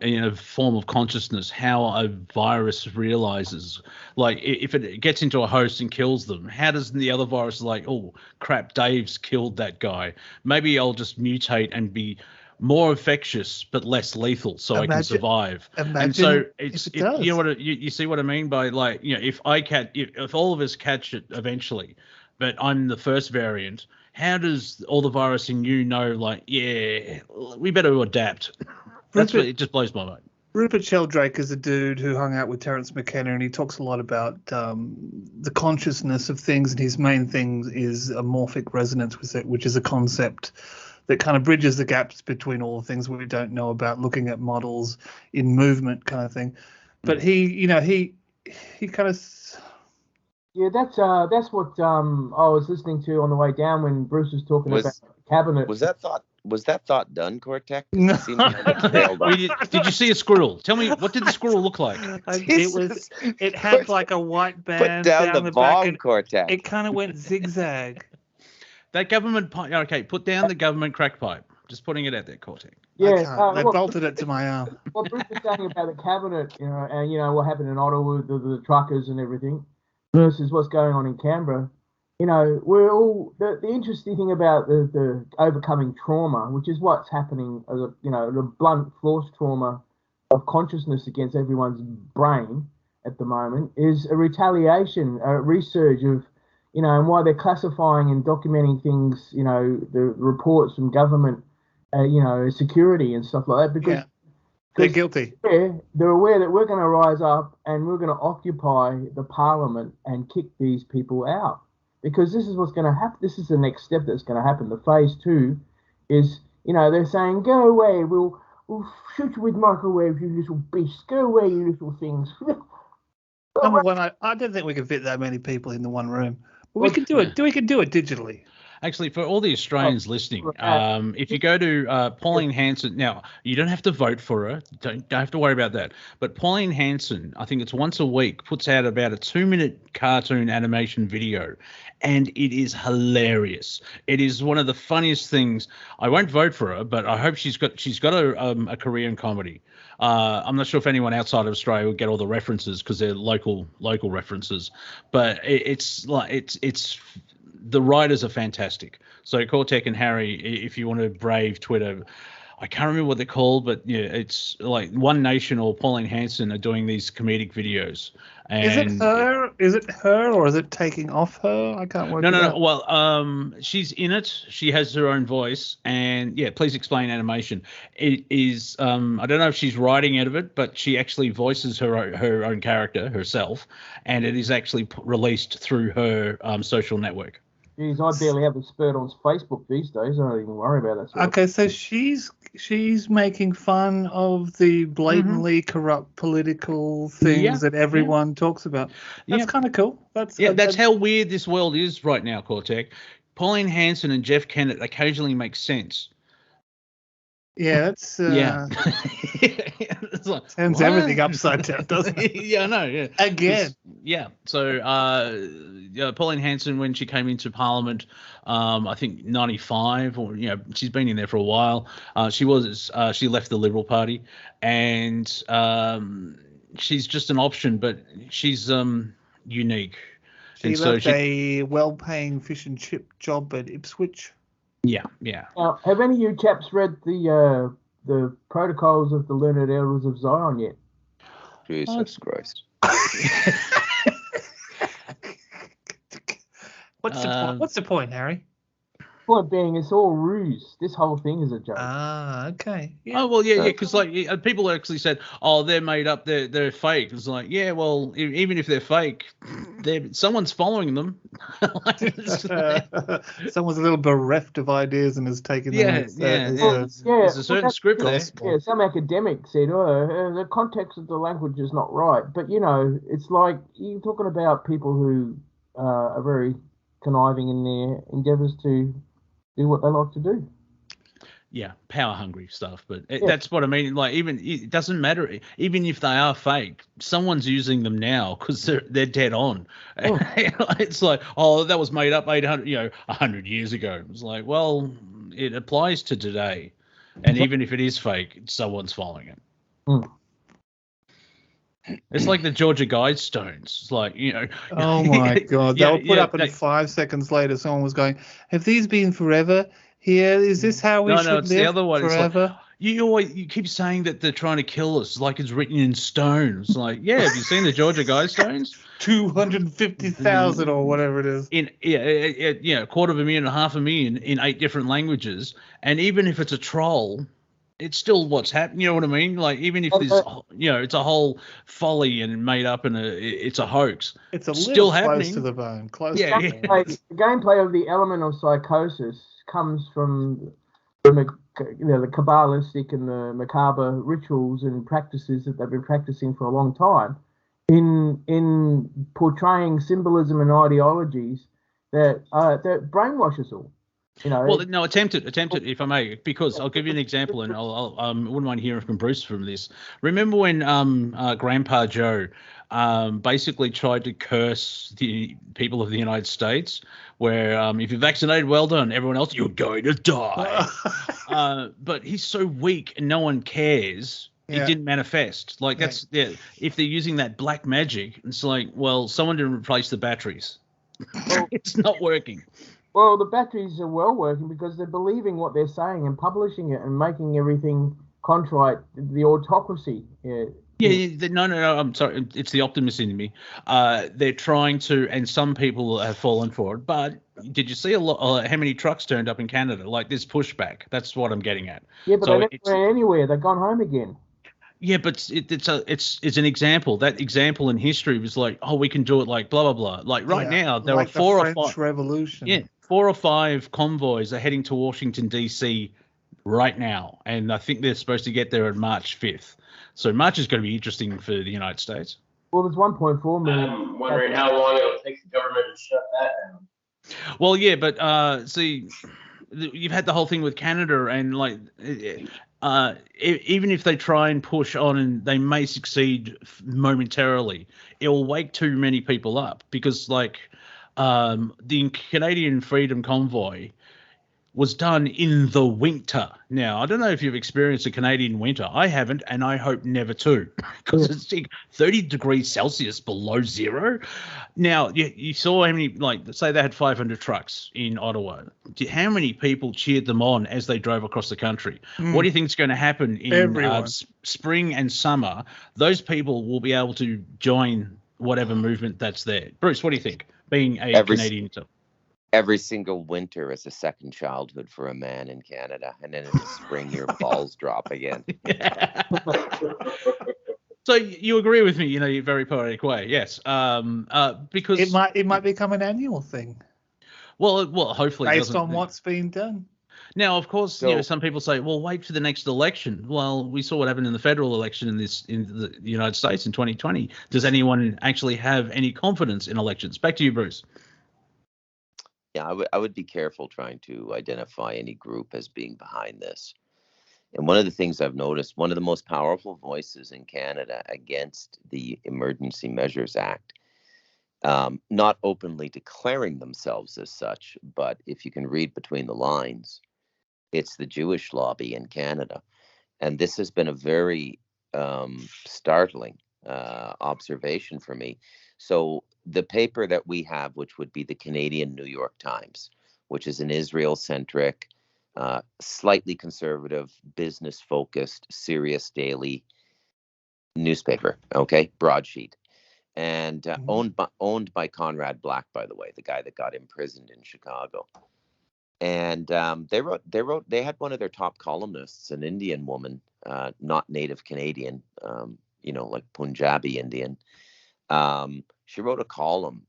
in a form of consciousness how a virus realizes, like, if it gets into a host and kills them, how does the other virus like, oh crap, Dave's killed that guy, maybe I'll just mutate and be more infectious but less lethal so I can survive. And so you see what I mean by, like, if all of us catch it eventually, but I'm the first variant, how does all the virus in you know, like, yeah, we better adapt? That's what it just blows my mind. Rupert Sheldrake is a dude who hung out with Terence McKenna, and he talks a lot about the consciousness of things, and his main thing is amorphic resonance, which is a concept that kind of bridges the gaps between all the things we don't know about, looking at models in movement kind of thing. But he kind of... Yeah, that's what I was listening to on the way down when Bruce was talking about the cabinet. Was that thought done, Cortek? No. Did you see a squirrel? Tell me, what did the squirrel look like? It had like a white band put down the bomb, back. Cortek. It kind of went zigzag. That government pipe. Okay, put down the government crack pipe. Just putting it out there, Cortek. Yeah, they bolted it to my arm. What Bruce was saying about the cabinet, and what happened in Ottawa with the truckers and everything, versus what's going on in Canberra. We're all the interesting thing about the overcoming trauma, which is what's happening as the blunt force trauma of consciousness against everyone's brain at the moment, is a retaliation, a resurge of and why they're classifying and documenting things, the reports from government, security and stuff like that, because they're guilty. They're aware that we're going to rise up and we're going to occupy the parliament and kick these people out, because this is what's going to happen. This is the next step that's going to happen. The phase 2 is, they're saying, go away, we'll shoot you with microwaves, you little beasts, go away, you little things. Number one, I don't think we can fit that many people in the one room. But we can do it. We can do it digitally. Actually, for all the Australians listening, if you go to Pauline Hanson, now you don't have to vote for her, don't have to worry about that. But Pauline Hanson, I think it's once a week, puts out about a 2-minute cartoon animation video, and it is hilarious. It is one of the funniest things. I won't vote for her, but I hope she's got a career in comedy. I'm not sure if anyone outside of Australia will get all the references because they're local references, but it's the writers are fantastic. So Cortek and Harry, if you want to brave Twitter, I can't remember what they're called, but yeah, it's like One Nation or Pauline Hanson are doing these comedic videos. And Is it her or is it taking off her? I can't work. No. Well, she's in it. She has her own voice, and yeah, please explain animation. It is. I don't know if she's writing out of it, but she actually voices her own character herself, and it is actually released through her social network. Geez, I barely have a spurt on Facebook these days. I don't even worry about that. Okay, so she's making fun of the blatantly corrupt political things that everyone talks about. That's kind of cool. That's how weird this world is right now, Cortek. Pauline Hanson and Jeff Kennett occasionally make sense. Yeah, that's It's like, turns everything upside down, doesn't it? Yeah, I know. Yeah, again. Yeah. So, Pauline Hanson, when she came into Parliament, I think 95, or she's been in there for a while. She left the Liberal Party, and she's just an option, but she's unique. She left a well-paying fish and chip job at Ipswich. Yeah. Now, have any of you chaps read the Protocols of the Learned Elders of Zion yet? Jesus Christ. What's the point, Harry? Point being, it's all ruse. This whole thing is a joke. Ah, okay. Yeah. Oh well, yeah, because people actually said, "Oh, they're made up. They're fake." It's like, yeah, well, even if they're fake, someone's following them. Someone's a little bereft of ideas and has taken them. There's a certain script there. Yeah, some academic said, the context of the language is not right. But it's like you're talking about people who are very conniving in their endeavours to do what they like to do. Yeah, power hungry stuff, but that's what I mean. Like, even it doesn't matter. Even if they are fake, someone's using them now because they're dead on. Oh. It's like, that was made up 100 years ago. It's like, well, it applies to today, and even if it is fake, someone's following it. Mm. It's like the Georgia Guidestones. It's like, Oh my God! They were put up, and 5 seconds later, someone was going, "Have these been forever? Here, is this how we should live the other one. forever?" It's like, you keep saying that they're trying to kill us, like it's written in stone. It's like, yeah, have you seen the Georgia Guidestones? 250,000 or whatever it is. In 250,000, 500,000 in 8 different languages, and even if it's a troll, it's still what's happening. You know what I mean? Like, even if there's, it's a whole folly and made up and it's a hoax. It's a still little happening. Close to the bone. The gameplay of the element of psychosis comes from the Kabbalistic and the macabre rituals and practices that they've been practicing for a long time in portraying symbolism and ideologies that brainwash us all. Well, no, attempted, if I may, because I'll give you an example, and I'll wouldn't mind hearing from Bruce from this. Remember when Grandpa Joe basically tried to curse the people of the United States, where if you're vaccinated, well done. Everyone else, you're going to die. But he's so weak and no one cares. It didn't manifest. Like, that's if they're using that black magic, it's like, well, someone didn't replace the batteries. It's not working. Well, the batteries are well working because they're believing what they're saying and publishing it and making everything contrite. The autocracy No. I'm sorry. It's the optimist in me. They're trying to, and some people have fallen for it. But did you see a lot? How many trucks turned up in Canada? Like this pushback. That's what I'm getting at. Yeah, but So they never went anywhere. They've gone home again. Yeah, but it's an example. That example in history was like, oh, we can do it like blah blah blah. Like right now, there like are four the or French five. Revolution. Yeah, 4 or 5 convoys are heading to Washington D.C. right now, and I think they're supposed to get there on March 5th. So March is going to be interesting for the United States. Well, there's 1.4 million. I'm wondering how long it'll take the government to shut that down. Well, yeah, but see, you've had the whole thing with Canada, and like, even if they try and push on, and they may succeed momentarily, it will wake too many people up because, like, the Canadian Freedom Convoy was done in the winter. Now, I don't know if you've experienced a Canadian winter. I haven't, and I hope never to, because it's like 30 degrees Celsius below zero. Now, you saw how many, like, say they had 500 trucks in Ottawa. How many people cheered them on as they drove across the country? What do you think is going to happen in spring and summer? Those people will be able to join whatever movement that's there. Bruce, what do you think, being a Canadian? Every single winter is a second childhood for a man in Canada, and then in the spring your balls drop again. So you agree with me, in a very poetic way, yes? Because it might become an annual thing. Well, hopefully, based on what's being done. Now, of course, some people say, "Well, wait for the next election." Well, we saw what happened in the federal election in the United States in 2020. Does anyone actually have any confidence in elections? Back to you, Bruce. Yeah, I would be careful trying to identify any group as being behind this. And one of the things I've noticed, one of the most powerful voices in Canada against the Emergency Measures Act, not openly declaring themselves as such, but if you can read between the lines, it's the Jewish lobby in Canada. And this has been a very startling observation for me. So the paper that we have, which would be the Canadian New York Times, which is an Israel-centric, slightly conservative, business-focused, serious daily newspaper, okay, broadsheet, and owned by Conrad Black, by the way, the guy that got imprisoned in Chicago. And they had one of their top columnists, an Indian woman, not native Canadian, like Punjabi Indian. She wrote a column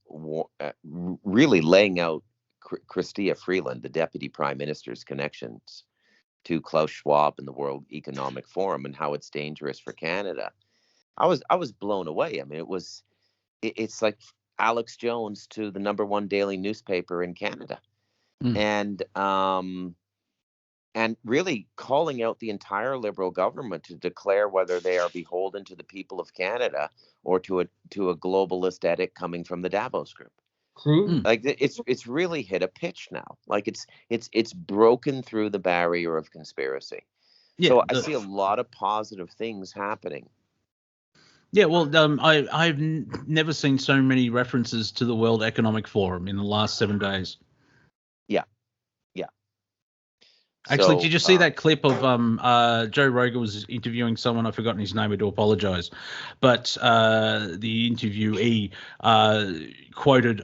really laying out Chrystia Freeland, the Deputy Prime Minister's connections to Klaus Schwab and the World Economic Forum, and how it's dangerous for Canada. I was blown away. I mean, it's like Alex Jones to the #1 daily newspaper in Canada. And really calling out the entire Liberal government to declare whether they are beholden to the people of Canada or to a globalist edict coming from the Davos Group. Like it's really hit a pitch now. Like it's broken through the barrier of conspiracy. Yeah, so I see a lot of positive things happening. Yeah, well, I've never seen so many references to the World Economic Forum in the last 7 days. Yeah. Actually, did you see that clip of Joe Rogan was interviewing someone? I've forgotten his name. I do apologize. But the interviewee quoted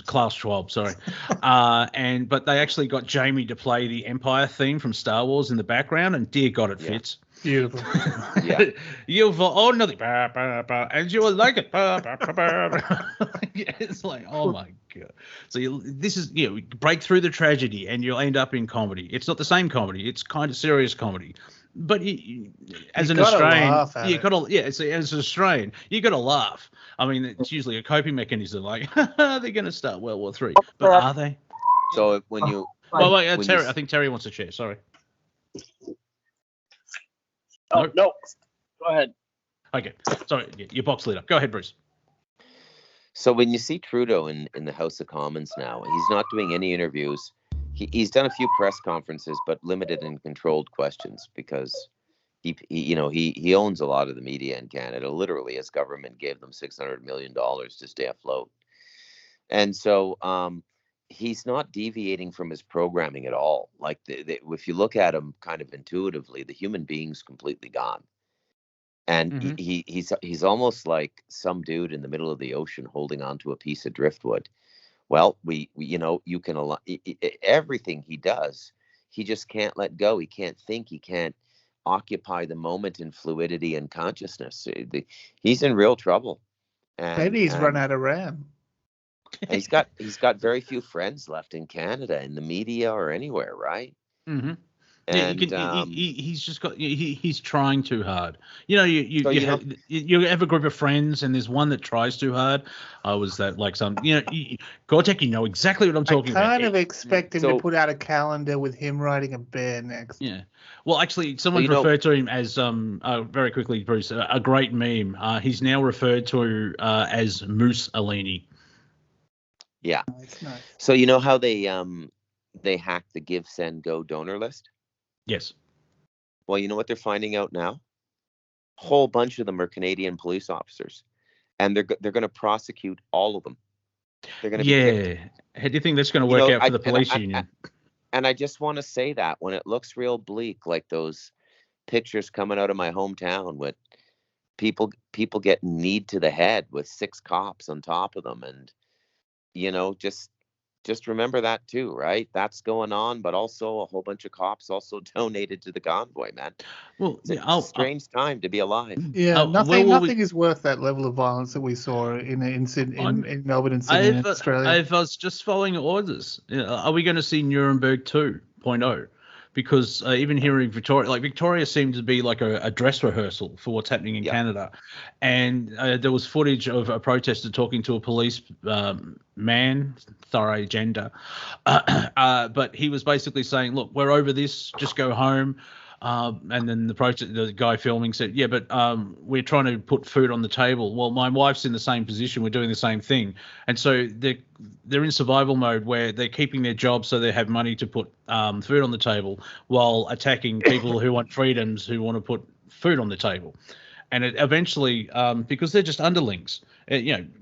Klaus Schwab, sorry. But they actually got Jamie to play the Empire theme from Star Wars in the background, and dear God, it fits. Beautiful. Yeah. You've all nothing, and you will like it. It's like, oh my God. So this is, break through the tragedy and you'll end up in comedy. It's not the same comedy. It's kind of serious comedy. But as an Australian, as an Australian, you got to laugh. I mean, it's usually a coping mechanism. Like, they're going to start World War III. But are they? So when you... Terry, I think Terry wants to share. Sorry. Oh, no. Go ahead. Okay. Sorry, your box lit up. Go ahead, Bruce. So when you see Trudeau in the House of Commons now, he's not doing any interviews. He's done a few press conferences, but limited and controlled questions because he owns a lot of the media in Canada. Literally, his government gave them $600 million to stay afloat. And so he's not deviating from his programming at all. Like if you look at him kind of intuitively, the human being's completely gone. And Mhm. he's almost like some dude in the middle of the ocean holding onto a piece of driftwood. Well, we you can everything he does, he just can't let go. He can't think. He can't occupy the moment in fluidity and consciousness. He's in real trouble, and Maybe he's run out of RAM. he's got very few friends left in Canada, in the media or anywhere, right? Mm-hmm. Yeah, you And can. He's just got. He's trying too hard. You know, So, you have a group of friends, and there's one that tries too hard. Was that like some? Cortek, you know exactly what I'm talking about. I kind of expect him So- to put out a calendar with him riding a bear next. Yeah. Well, actually, someone referred to him as very quickly, Bruce, a great meme. He's now referred to as Moose Alini. Yeah. Nice. So you know how they hacked the Give, Send, Go donor list? Yes. Well, you know what they're finding out now? A whole bunch of them are Canadian police officers, and they're going to prosecute all of them. They're going to be kicked. How do you think that's going to work out for the police union? And I just want to say that when it looks real bleak, like those pictures coming out of my hometown with people getting kneed to the head with 6 cops on top of them, and just remember that too, right? That's going on, but also a whole bunch of cops also donated to the convoy, man. Well, it's a strange time to be alive. Yeah, nothing is worth that level of violence that we saw in Melbourne and Sydney and Australia. I was just following orders. Are we going to see Nuremberg 2.0? Because even here in Victoria seemed to be like a dress rehearsal for what's happening in Canada. And there was footage of a protester talking to a police man, thorough gender. But he was basically saying, look, we're over this, just go home. And then the guy filming said, yeah, but we're trying to put food on the table. Well, my wife's in the same position. We're doing the same thing. And so they're in survival mode where they're keeping their job so they have money to put food on the table while attacking people who want freedoms, who want to put food on the table. And eventually, because they're just underlings,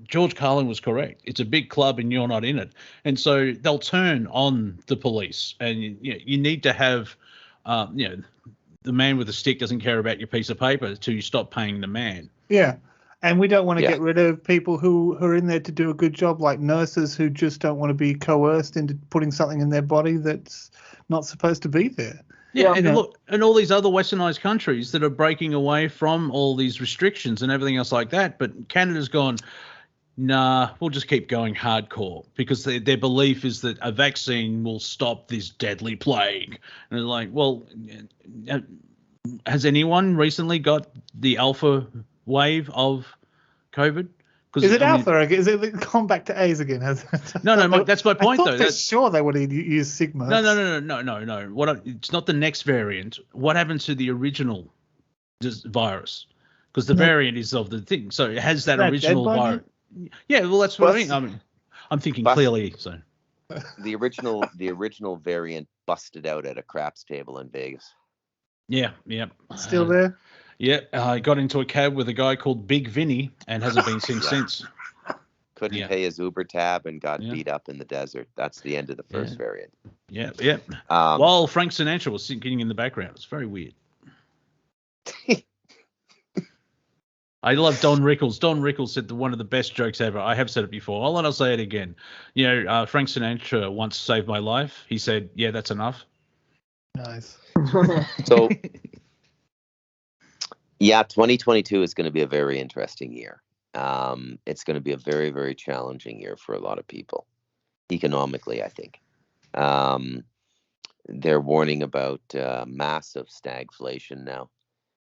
George Carlin was correct. It's a big club and you're not in it. And so they'll turn on the police. And you need to have, the man with the stick doesn't care about your piece of paper until you stop paying the man. Yeah. And we don't want to get rid of people who are in there to do a good job, like nurses who just don't want to be coerced into putting something in their body that's not supposed to be there. Yeah, and look, and all these other westernized countries that are breaking away from all these restrictions and everything else like that. But Canada's gone, nah, we'll just keep going hardcore because their belief is that a vaccine will stop this deadly plague. And they're like, well, has anyone recently got the alpha wave of COVID? Is it alpha again? Is it gone back to A's again? No, that's my point, though. Sure, they would use Sigma. No. It's not the next variant. What happened to the original virus? Because the variant is of the thing. So it has that original virus. Yeah, well, that's what I mean. I'm thinking clearly. So the original variant busted out at a craps table in Vegas. Yeah. Still there? Yeah, I got into a cab with a guy called Big Vinny and hasn't been seen since. Couldn't pay his Uber tab and got beat up in the desert. That's the end of the first variant. Yeah. While Frank Sinatra was singing in the background. It's very weird. I love Don Rickles. Don Rickles said one of the best jokes ever. I have said it before. I'll say it again. Frank Sinatra once saved my life. He said, yeah, that's enough. Nice. So... Yeah, 2022 is going to be a very interesting year. It's going to be a very, very challenging year for a lot of people, economically, I think. They're warning about massive stagflation now,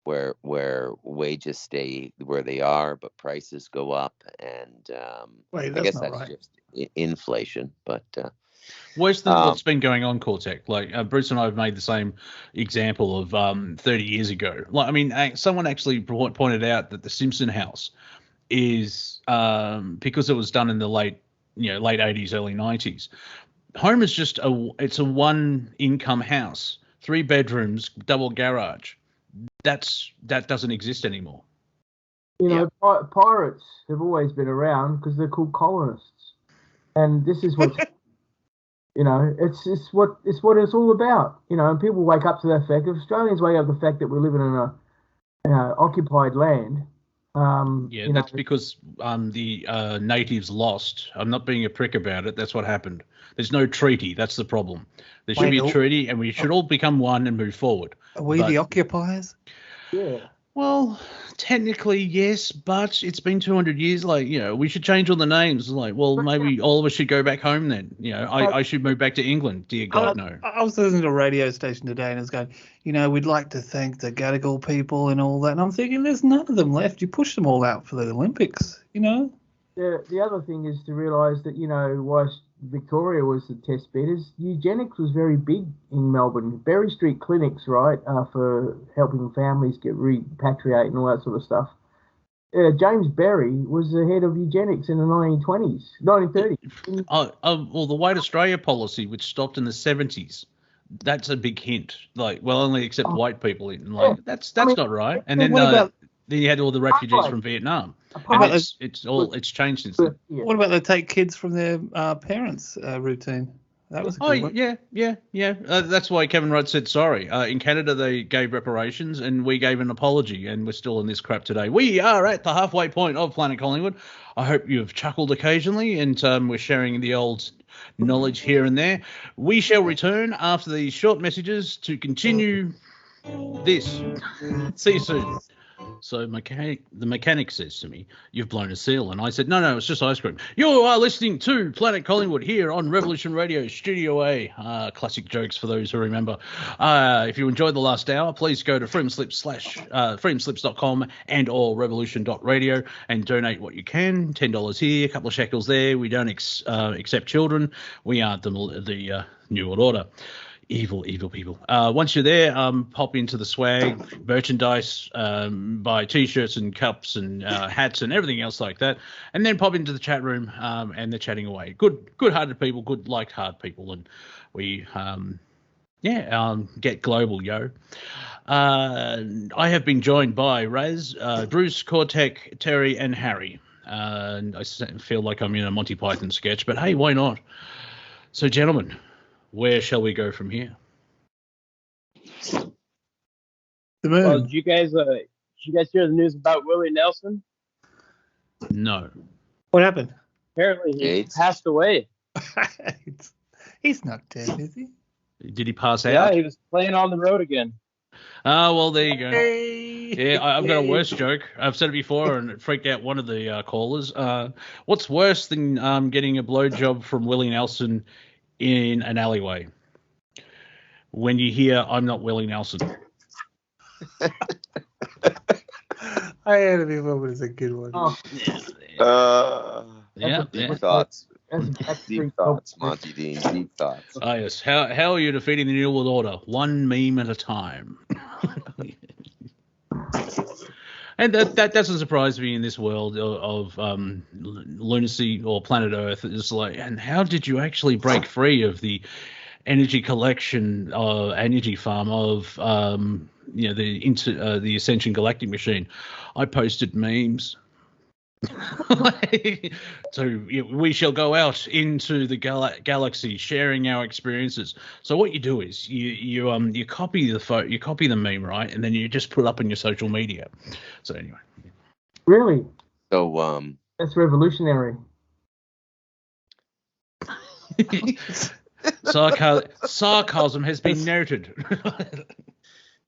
where wages stay where they are, but prices go up. And I guess that's just inflation. But worse than what's been going on, Cortek. Like Bruce and I have made the same example of 30 years ago. Someone actually pointed out that the Simpson house is because it was done in the late 80s, early 90s. Home is just it's a one income house, 3 bedrooms, double garage. That doesn't exist anymore. Pirates have always been around because they're called colonists, and this is what. It's what it's all about. And people wake up to that fact. If Australians wake up to the fact that we're living in occupied land. That's because the natives lost. I'm not being a prick about it. That's what happened. There's no treaty. That's the problem. There should be a treaty, and we should all become one and move forward. Are we the occupiers? Yeah. Well, technically, yes, but it's been 200 years. Like, we should change all the names. Like, well, maybe all of us should go back home then. I should move back to England. Dear God, no. I was listening to a radio station today and it's going, we'd like to thank the Gadigal people and all that. And I'm thinking, there's none of them left. You pushed them all out for the Olympics, The other thing is to realise that, why Victoria was the test bed is eugenics was very big in Melbourne. Berry Street clinics, right, for helping families get repatriate and all that sort of stuff. James Berry was the head of eugenics in the 1930s. Well, the White Australia policy, which stopped in the 70s, that's a big hint. Like, well, only accept white people in. Like, that's not right. And then then you had all the refugees from Vietnam. And it's changed since then. What about they take kids from their parents' routine? That was a good one. Yeah. That's why Kevin Rudd said sorry. In Canada, they gave reparations, and we gave an apology, and we're still in this crap today. We are at the halfway point of Planet Collingwood. I hope you've chuckled occasionally, and we're sharing the old knowledge here and there. We shall return after these short messages to continue this. See you soon. So the mechanic says to me, "You've blown a seal." And I said, no, it's just ice cream. You are listening to Planet Collingwood here on Revolution Radio, Studio A. Classic jokes for those who remember. If you enjoyed the last hour, please go to freemslips.com and or revolution.radio and donate what you can. $10 here, a couple of shekels there. We don't accept children. We are the New World Order. Evil people. Once you're there, pop into the swag, merchandise, buy T-shirts and cups and hats and everything else like that, and then pop into the chat room, and they're chatting away. Good-hearted people, good like-hearted people, and we, get global, yo. I have been joined by Raz, Bruce, Cortek, Terry, and Harry. And I feel like I'm in a Monty Python sketch, but hey, why not? So, gentlemen, where shall we go from here? The moon. Well, did you guys hear the news about Willie Nelson? No. What happened? Apparently he passed away. He's not dead, is he? Did he pass out? Yeah, he was playing on the road again. Oh, well, there you go. Yeah, I've got a worse joke. I've said it before, and it freaked out one of the callers. What's worse than getting a blowjob from Willie Nelson in an alleyway? When you hear, "I'm not Willie Nelson." I had it before, but it's a good one. Deep thoughts. Deep thoughts, Monty Dean. Deep thoughts. Oh, yes. How are you defeating the New World Order? One meme at a time. And that doesn't surprise me in this world of lunacy or planet Earth. It's like, and how did you actually break free of the energy collection, energy farm of the Ascension Galactic Machine? I posted memes. So we shall go out into the galaxy, sharing our experiences. So what you do is you copy the photo, you copy the meme, right, and then you just put it up on your social media. So anyway. Really? So that's revolutionary. Sarcasm has been noted.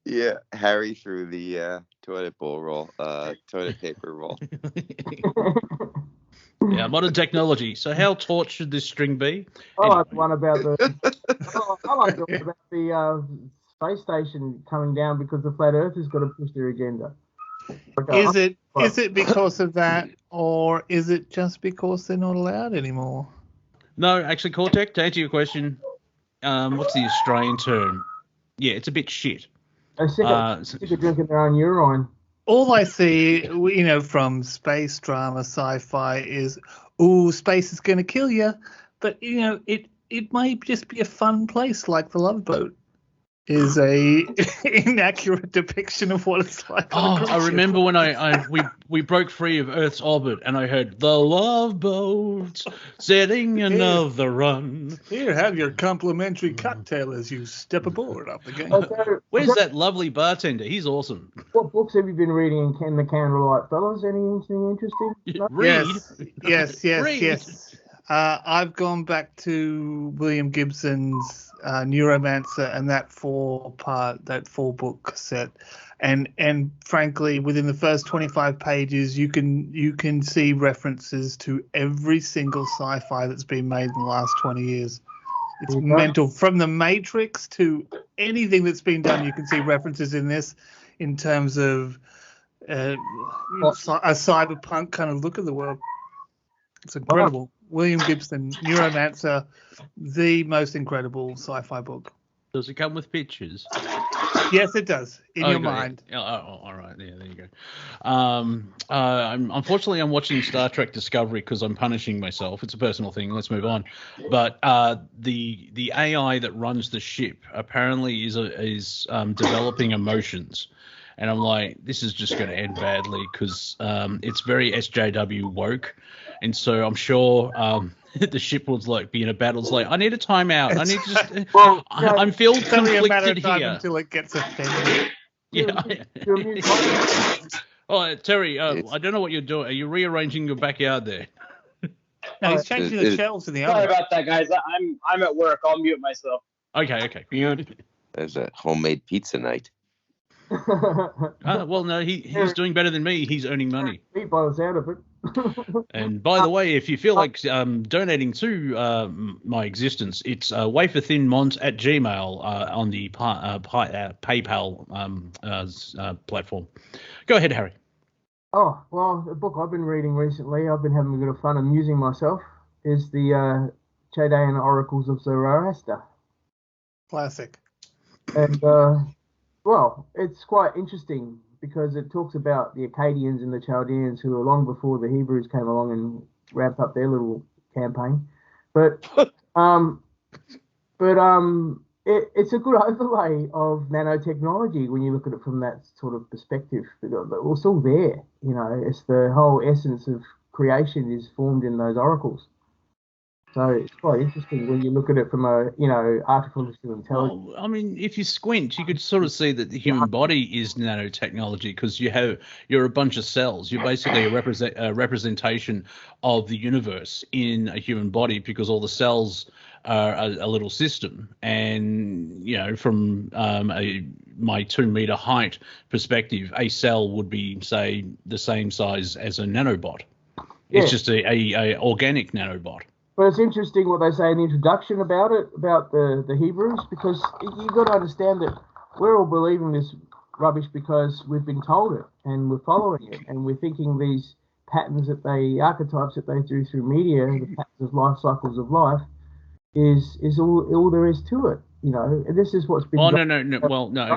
Yeah, Harry threw the toilet paper roll. Yeah, modern technology. So how taut should this string be? I like the one about the space station coming down because the flat Earth has got to push their agenda. Is it because of that, or is it just because they're not allowed anymore? No, actually, Cortek, to answer your question, what's the Australian term? Yeah, it's a bit shit. They're sick of drinking their own urine. All I see, from space drama, sci-fi is, space is going to kill you. But, it might just be a fun place like the Love Boat. is a inaccurate depiction of what it's like. On a cruise I ship. remember when we broke free of Earth's orbit and I heard the love boat setting another run. Here, have your complimentary cocktail as you step aboard off the game. Where's that lovely bartender? He's awesome. What books have you been reading in the candlelight, fellas? Anything interesting? No? Read. Yes. I've gone back to William Gibson's Neuromancer and that four book set, and frankly, within the first 25 pages, you can see references to every single sci-fi that's been made in the last 20 years. It's mental. From The Matrix to anything that's been done, you can see references in this in terms of a cyberpunk kind of look at the world. It's incredible. William Gibson, Neuromancer, the most incredible sci-fi book. Does it come with pictures? Yes, it does. In your mind. Oh, all right. Yeah, there you go. Unfortunately, I'm watching Star Trek Discovery because I'm punishing myself. It's a personal thing. Let's move on. But the AI that runs the ship apparently is developing emotions. And I'm like, this is just going to end badly because it's very SJW woke. And so I'm sure the ship was like be in a battle. It's like, I need a timeout. I need to just. I'm feel conflicted here. Until it gets offended. Yeah. Oh, Terry, I don't know what you're doing. Are you rearranging your backyard there? No, he's changing the shelves in the oven. Sorry about that, guys. I'm at work. I'll mute myself. Okay. There's a homemade pizza night. Well, no, he's doing better than me. He's earning money. He by the sound of it. And by the way, if you feel like donating to my existence, it's waferthinmont@gmail on the PayPal platform. Go ahead, Harry. Oh, well, the book I've been reading recently, I've been having a bit of fun amusing myself, is the Chaldean Oracles of Zoroaster. Classic. And, well, it's quite interesting because it talks about the Akkadians and the Chaldeans who were long before the Hebrews came along and ramped up their little campaign. But it's a good overlay of nanotechnology when you look at it from that sort of perspective. But it's all there, you know. It's the whole essence of creation is formed in those oracles. So it's quite interesting when you look at it from a, artificial intelligence. Well, I mean, if you squint, you could sort of see that the human body is nanotechnology because you're a bunch of cells. You're basically a representation of the universe in a human body because all the cells are a little system. And, from my 2 meter height perspective, a cell would be, say, the same size as a nanobot. Yeah. It's just a organic nanobot. But it's interesting what they say in the introduction about it, about the Hebrews, because you've got to understand that we're all believing this rubbish because we've been told it and we're following it and we're thinking these patterns archetypes that they do through media, the patterns of life cycles of life, is all there is to it. And this is what's been. Oh no.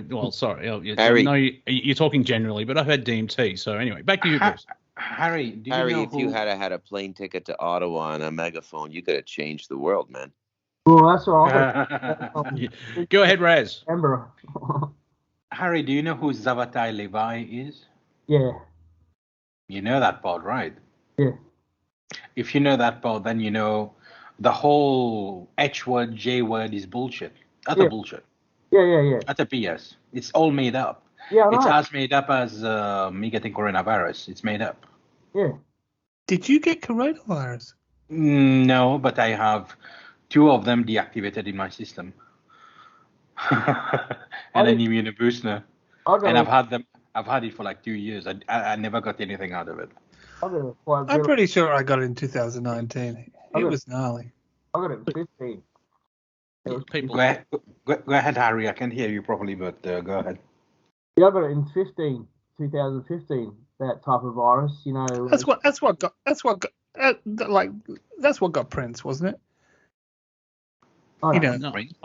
Well, sorry. Harry. No, you're talking generally, but I've had DMT. So anyway, back to you, Bruce. Harry, If you had had a plane ticket to Ottawa and a megaphone, you could have changed the world, man. Well, that's all right. Go ahead, Raz. Remember. Harry, do you know who Zavatai Levi is? Yeah. You know that part, right? Yeah. If you know that part, then you know the whole H word, J word is bullshit. Utter bullshit. Yeah. Utter BS. It's all made up. Yeah, it's as made up as me getting coronavirus. It's made up. Yeah. Did you get coronavirus? No, but I have 2 of them deactivated in my system. And an immune booster. And I've had it for like 2 years. I never got anything out of it. I'm pretty sure I got it in 2019. It was gnarly. I got it in 15. Go ahead, Harry. I can't hear you properly, but go ahead. Yeah, I got it in 2015. That type of virus, That's what got Prince, wasn't it? No, I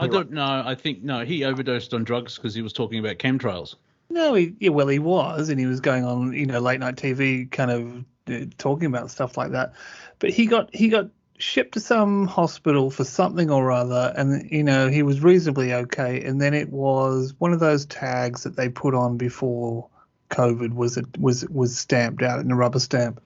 don't know. I think he overdosed on drugs because he was talking about chemtrails. No, he was, and he was going on, late night TV, kind of talking about stuff like that. But he got shipped to some hospital for something or other, and he was reasonably okay. And then it was one of those tags that they put on before COVID was stamped out in a rubber stamp.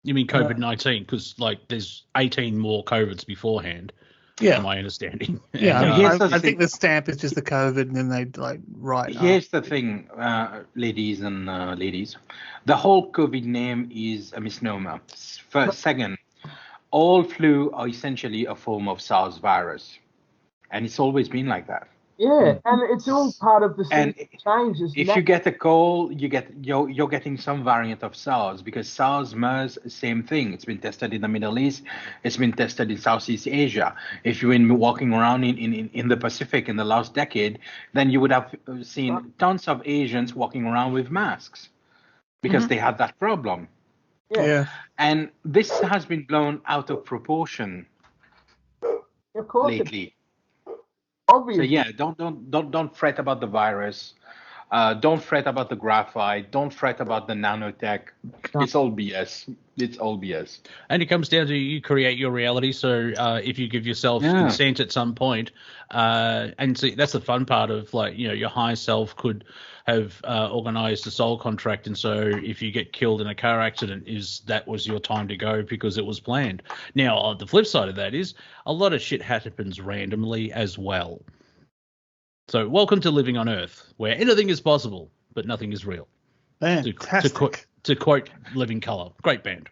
You mean COVID-19? Because there's 18 more COVIDs beforehand. Yeah, my understanding. Yeah, And, I think the stamp is just the COVID, and then they write. Here's the thing, ladies and ladies, the whole COVID name is a misnomer. First, second, all flu are essentially a form of SARS virus, and it's always been like that. Yeah, and it's all part of the And changes. if you get a cold, you're getting some variant of SARS, because SARS, MERS, same thing. It's been tested in the Middle East. It's been tested in Southeast Asia. If you've been walking around in the Pacific in the last decade, then you would have seen tons of Asians walking around with masks because they had that problem. Yeah. And this has been blown out of proportion lately. Obviously. So yeah, don't fret about the virus. Don't fret about the graphite. Don't fret about the nanotech. It's all BS. It's all BS. And it comes down to you create your reality. So if you give yourself consent at some point, and see, that's the fun part of your higher self could have organized a soul contract, and so if you get killed in a car accident, that was your time to go because it was planned. Now, on the flip side of that is a lot of shit happens randomly as well. So welcome to living on Earth, where anything is possible, but nothing is real. Fantastic. To quote Living Colour, great band.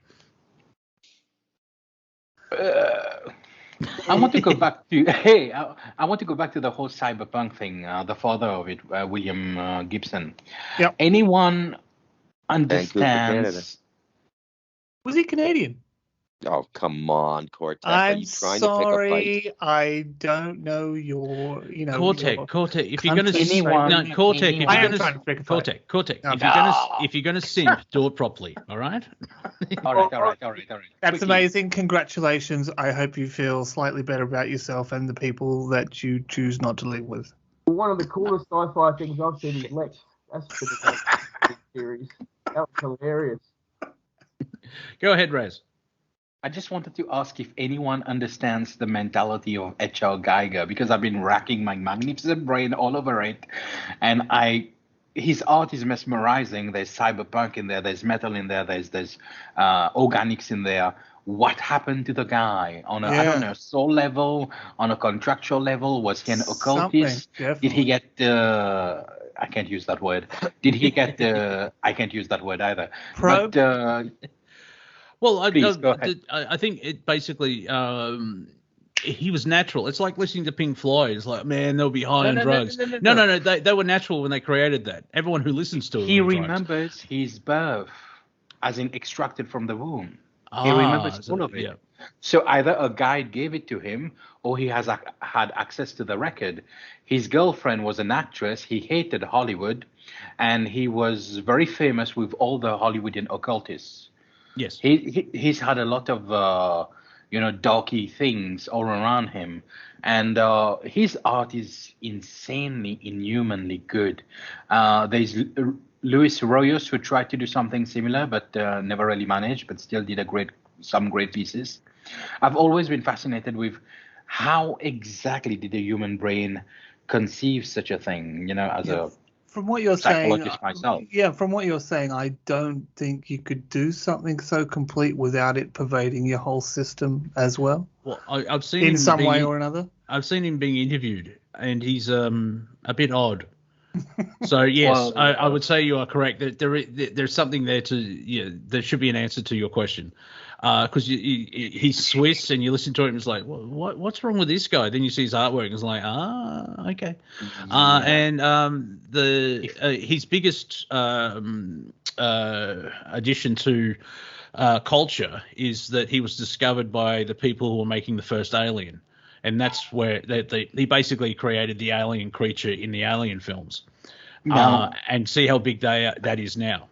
I want to go back to I want to go back to the whole cyberpunk thing. The father of it, William Gibson. Yep. Anyone Vancouver, Canada. understands? Was he Canadian? Oh, come on, Cortek. Are you trying to pick a fight? I don't know your, Cortek. If you're going to if you're going to simp, do it properly. All right. All right. That's Quickly. amazing. Congratulations. I hope you feel slightly better about yourself and the people that you choose not to live with. One of the coolest sci-fi things I've seen is Lex. That's the great series. That was hilarious. Go ahead, Raz. I just wanted to ask if anyone understands the mentality of H.R. Geiger, because I've been racking my magnificent brain all over it, and his art is mesmerizing. There's cyberpunk in there, there's metal in there, there's organics in there. What happened to the guy on I don't know, soul level, on a contractual level? Was he an occultist? Did he get I can't use that word. Did he get I can't use that word either. Probe? But well, I think it basically he was natural. It's like listening to Pink Floyd. It's like, man, they'll be high on drugs. No. They were natural when they created that. Everyone who listens to it. He remembers his birth, as in extracted from the womb. He remembers all of it. Yeah. So either a guide gave it to him, or he has had access to the record. His girlfriend was an actress. He hated Hollywood, and he was very famous with all the Hollywoodian occultists. Yes. He's had a lot of darky things all around him, and his art is insanely, inhumanly good. There's Luis Royos, who tried to do something similar but never really managed, but still did some great pieces. I've always been fascinated with how exactly did the human brain conceive such a thing, as a from what you're saying, myself. From what you're saying, I don't think you could do something so complete without it pervading your whole system as well. Well, I've seen in some way or another. I've seen him being interviewed, and he's a bit odd. So yes, well, I would say you are correct. That there's something there there should be an answer to your question, because he's Swiss, and you listen to him, it's like, what's wrong with this guy? Then you see his artwork, and it's like, okay. And his biggest addition to culture is that he was discovered by the people who were making the first Alien. And that's where he basically created the alien creature in the Alien films, and see how big that is now.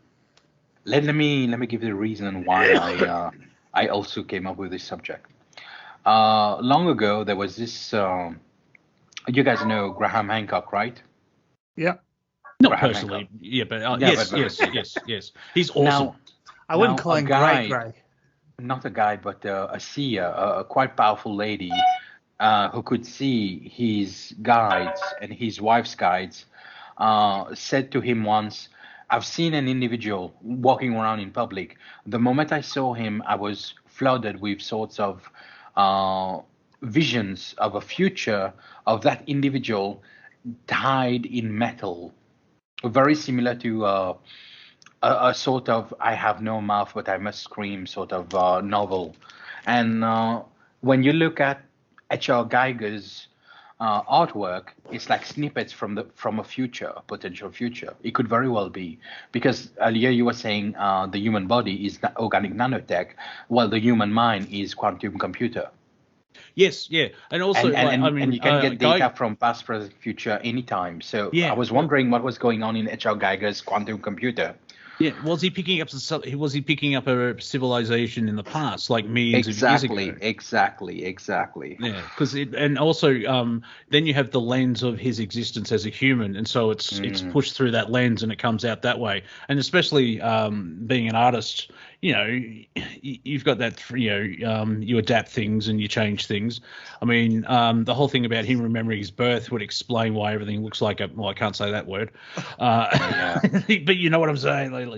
Let me give you the reason why I also came up with this subject. Long ago, there was this. You guys know Graham Hancock, right? Yeah. Not Graham personally, Hancock. But yes. He's awesome. I wouldn't call him Gray. not a guide, but a seer, a quite powerful lady who could see his guides and his wife's guides, said to him once, I've seen an individual walking around in public. The moment I saw him, I was flooded with sorts of visions of a future of that individual dyed in metal, very similar to a sort of I have no mouth but I must scream sort of novel. And when you look at H.R. Geiger's artwork, it's like snippets from a future, potential future. It could very well be, because earlier you were saying the human body is organic nanotech, while the human mind is quantum computer. Yes, yeah, and also, and you can get data from past, present, future anytime. So yeah, I was wondering what was going on in H.R. Geiger's quantum computer. Yeah, was he picking up a civilization in the past, like millions of years ago? Exactly. Yeah, because and also then you have the lens of his existence as a human, and so it's pushed through that lens and it comes out that way. And especially being an artist, you know, you've got that, you adapt things and you change things. I mean, the whole thing about him remembering his birth would explain why everything looks like I can't say that word, but you know what I'm saying.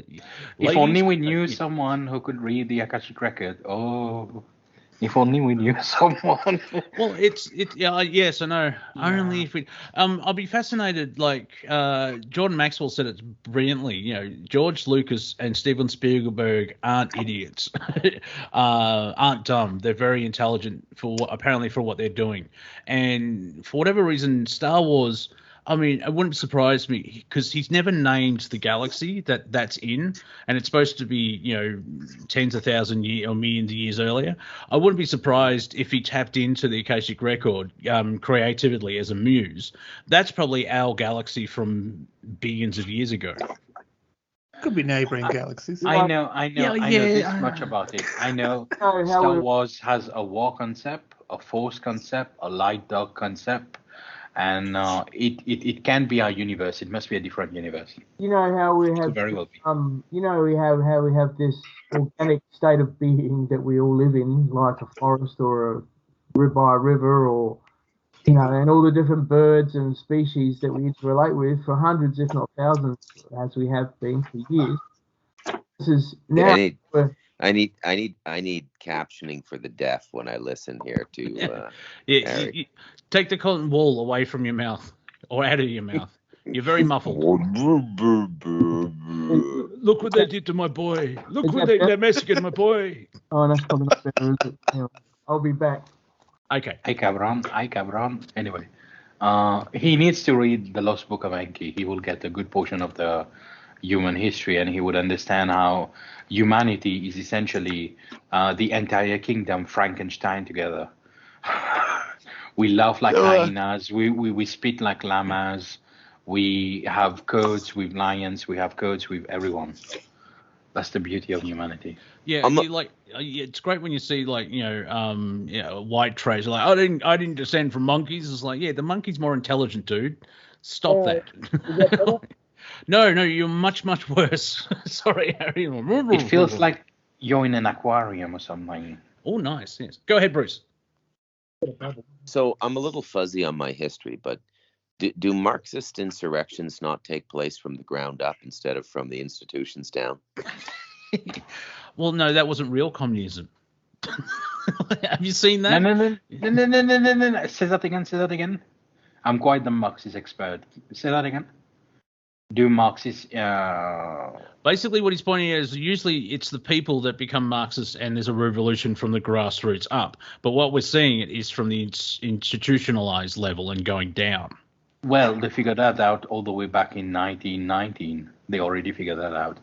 If only we knew someone who could read the Akashic record. Oh, if only we knew someone. Well, yes, I know. Yeah. Only if we. I'll be fascinated. Like Jordan Maxwell said it brilliantly. You know, George Lucas and Steven Spielberg aren't idiots, aren't dumb. They're very intelligent apparently for what they're doing, and for whatever reason, Star Wars. I mean, it wouldn't surprise me because he's never named the galaxy that's in, and it's supposed to be, tens of thousands or millions of years earlier. I wouldn't be surprised if he tapped into the Akashic record creatively as a muse. That's probably our galaxy from billions of years ago. Could be neighboring galaxies. I know this much about it. I know Star Wars has a war concept, a force concept, a light dark concept. And it can be our universe. It must be a different universe. You know how we have very well be. How we have this organic state of being that we all live in, like a forest or a river, or and all the different birds and species that we interrelate with for hundreds, if not thousands, as we have been for years. This is now. I need captioning for the deaf when I listen here to. You take the cotton wool away from your mouth or out of your mouth. You're very muffled. Look what they did to my boy. Look what they massacred my boy. Oh, that's probably not better, is it? I'll be back. Okay. Hi, cabron. Anyway, he needs to read the Lost Book of Enki. He will get a good portion of the human history, and he would understand how humanity is essentially the entire kingdom Frankenstein together. We laugh like hyenas, we spit like llamas, we have codes with lions, we have codes with everyone. That's the beauty of humanity. Yeah, it's great when you see white trash. Like I didn't descend from monkeys. It's like, yeah, the monkey's more intelligent, dude. Stop that. No, you're much, much worse. Sorry, Harry. It feels like you're in an aquarium or something. Oh, nice. Yes. Go ahead, Bruce. So I'm a little fuzzy on my history, but do Marxist insurrections not take place from the ground up instead of from the institutions down? Well, no, that wasn't real communism. Have you seen that? No. Say that again. I'm quite the Marxist expert. Say that again. Do Marxists... Basically, what he's pointing out is usually it's the people that become Marxists and there's a revolution from the grassroots up. But what we're seeing is from the institutionalized level and going down. Well, they figured that out all the way back in 1919. They already figured that out.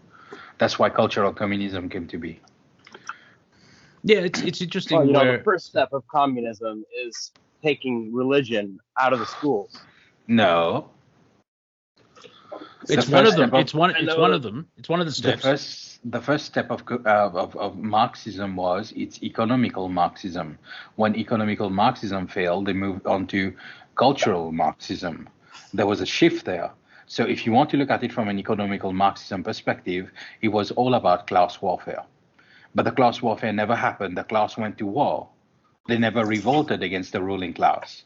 That's why cultural communism came to be. Yeah, it's interesting. Well, the first step of communism is taking religion out of the schools. No. It's one of them. It's one of them. It's one of the steps. The first step of Marxism was it's economical Marxism. When economical Marxism failed, they moved on to cultural Marxism. There was a shift there. So if you want to look at it from an economical Marxism perspective, it was all about class warfare. But the class warfare never happened. The class went to war. They never revolted against the ruling class.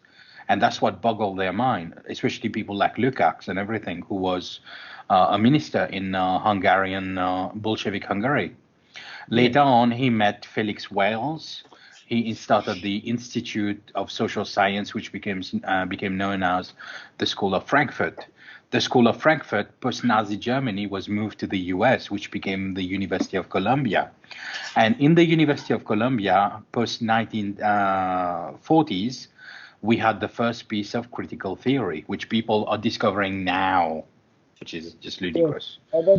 And that's what boggled their mind, especially people like Lukács and everything, who was a minister in Hungarian, Bolshevik Hungary. Later on, he met Felix Wales. He started the Institute of Social Science, which became known as the School of Frankfurt. The School of Frankfurt, post-Nazi Germany, was moved to the US, which became the University of Columbia. And in the University of Columbia, post-1940s, we had the first piece of critical theory, which people are discovering now, which is just ludicrous. No,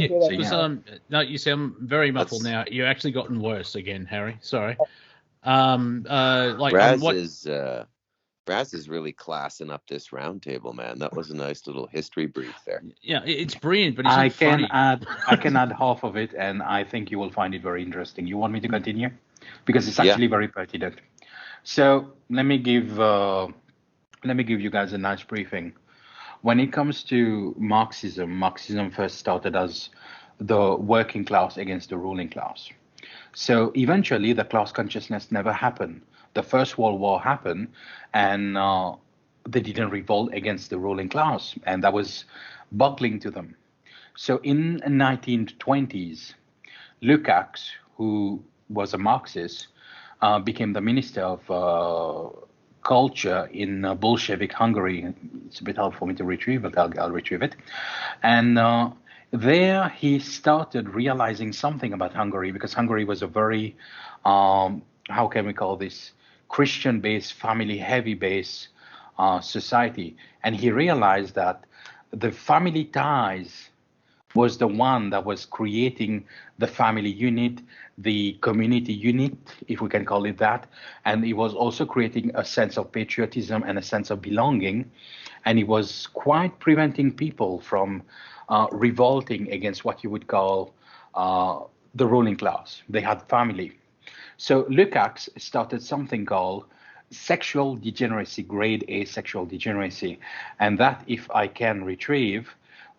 you sound very muffled now. You've actually gotten worse again, Harry. Sorry. Raz is really classing up this roundtable, man. That was a nice little history brief there. Yeah, it's brilliant, but I can add half of it, and I think you will find it very interesting. You want me to continue? Because it's actually very pertinent. So let me give you guys a nice briefing. When it comes to Marxism first started as the working class against the ruling class. So eventually, the class consciousness never happened. The First World War happened, and they didn't revolt against the ruling class, and that was boggling to them. So in the 1920s, Lukács, who was a Marxist, became the minister of culture in Bolshevik Hungary. It's a bit hard for me to retrieve, but I'll retrieve it. And there he started realizing something about Hungary, because Hungary was a very, how can we call this, Christian-based, family-heavy-based society. And he realized that the family ties was the one that was creating the family unit, the community unit, if we can call it that. And it was also creating a sense of patriotism and a sense of belonging. And it was quite preventing people from revolting against what you would call the ruling class. They had family. So Lukács started something called sexual degeneracy, grade A sexual degeneracy. And that, if I can retrieve,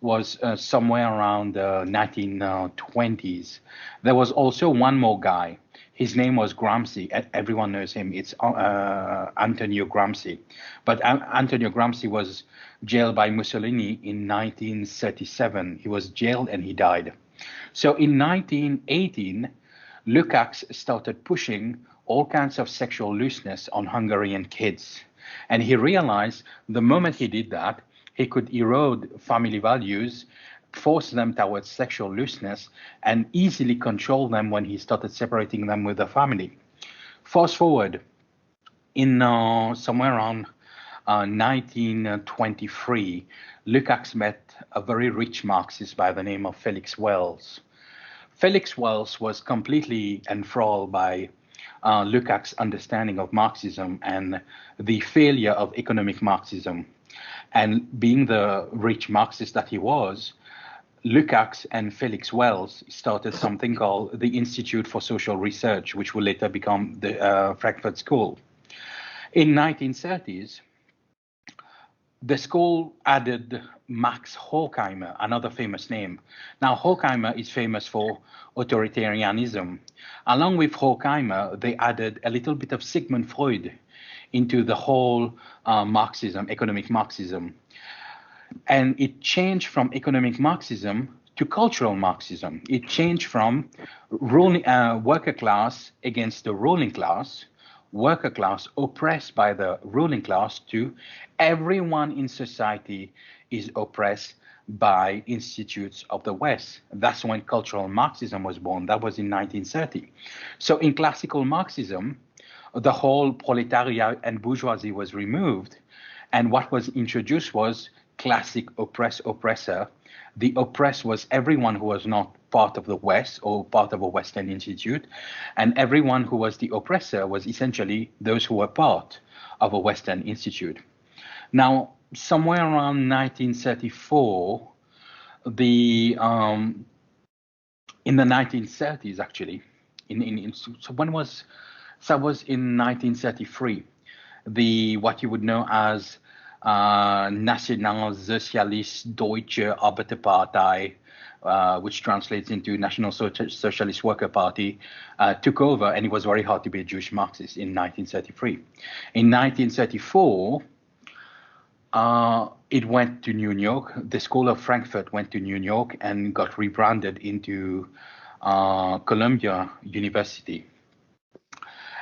was somewhere around the 1920s. There was also one more guy. His name was Gramsci. Everyone knows him. It's Antonio Gramsci. But Antonio Gramsci was jailed by Mussolini in 1937. He was jailed and he died. So in 1918, Lukács started pushing all kinds of sexual looseness on Hungarian kids. And he realized the moment he did that, he could erode family values, force them towards sexual looseness, and easily control them when he started separating them with the family. Fast forward, in somewhere around 1923, Lukács met a very rich Marxist by the name of Felix Wales. Felix Wales was completely enthralled by Lukács' understanding of Marxism and the failure of economic Marxism. And being the rich Marxist that he was, Lukács and Felix Wales started something called the Institute for Social Research, which will later become the Frankfurt School. In 1930s, the school added Max Horkheimer, another famous name. Now, Horkheimer is famous for authoritarianism. Along with Horkheimer, they added a little bit of Sigmund Freud into the whole Marxism, economic Marxism. And it changed from economic Marxism to cultural Marxism. It changed from worker class against the ruling class, worker class oppressed by the ruling class, to everyone in society is oppressed by institutes of the West. That's when cultural Marxism was born. That was in 1930. So in classical Marxism, the whole proletariat and bourgeoisie was removed. And what was introduced was classic oppressor. The oppressed was everyone who was not part of the West or part of a Western institute. And everyone who was the oppressor was essentially those who were part of a Western institute. Now, somewhere around 1934, in the 1930s, actually, so it was in 1933, what you would know as Nationalsozialistische Deutsche Arbeiterpartei which translates into National Socialist Worker Party, took over, and it was very hard to be a Jewish Marxist in 1933. In 1934, it went to New York. The School of Frankfurt went to New York and got rebranded into Columbia University.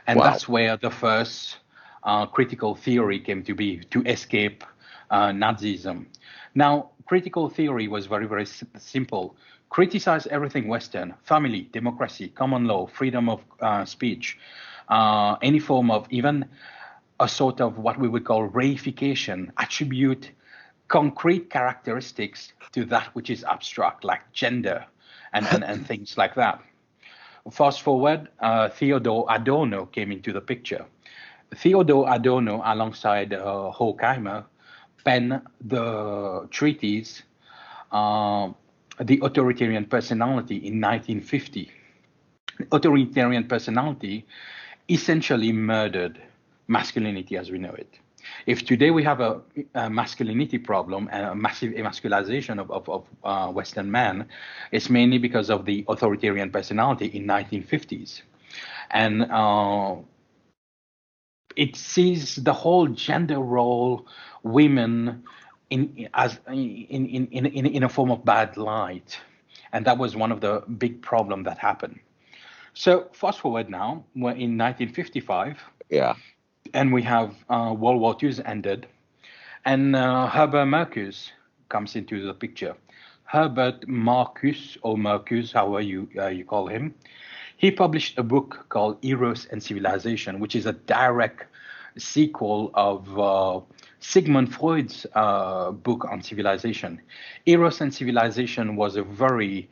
And that's where the first critical theory came to be, to escape Nazism. Now, critical theory was very, very simple. Criticize everything Western: family, democracy, common law, freedom of speech, any form of even a sort of what we would call reification, attribute concrete characteristics to that which is abstract, like gender and things like that. Fast forward, Theodor Adorno came into the picture. Theodor Adorno, alongside Horkheimer, penned the treatise, The Authoritarian Personality, in 1950. Authoritarian personality essentially murdered masculinity as we know it. If today we have a masculinity problem and a massive emasculization of Western men, it's mainly because of the authoritarian personality in 1950s. And it sees the whole gender role, women, in a form of bad light. And that was one of the big problems that happened. So fast forward now, we're in 1955. Yeah. And we have World War II's ended, and Herbert Marcus comes into the picture. Herbert Marcus, or Marcus, however you call him, he published a book called Eros and Civilization, which is a direct sequel of Sigmund Freud's book on civilization. Eros and Civilization was a very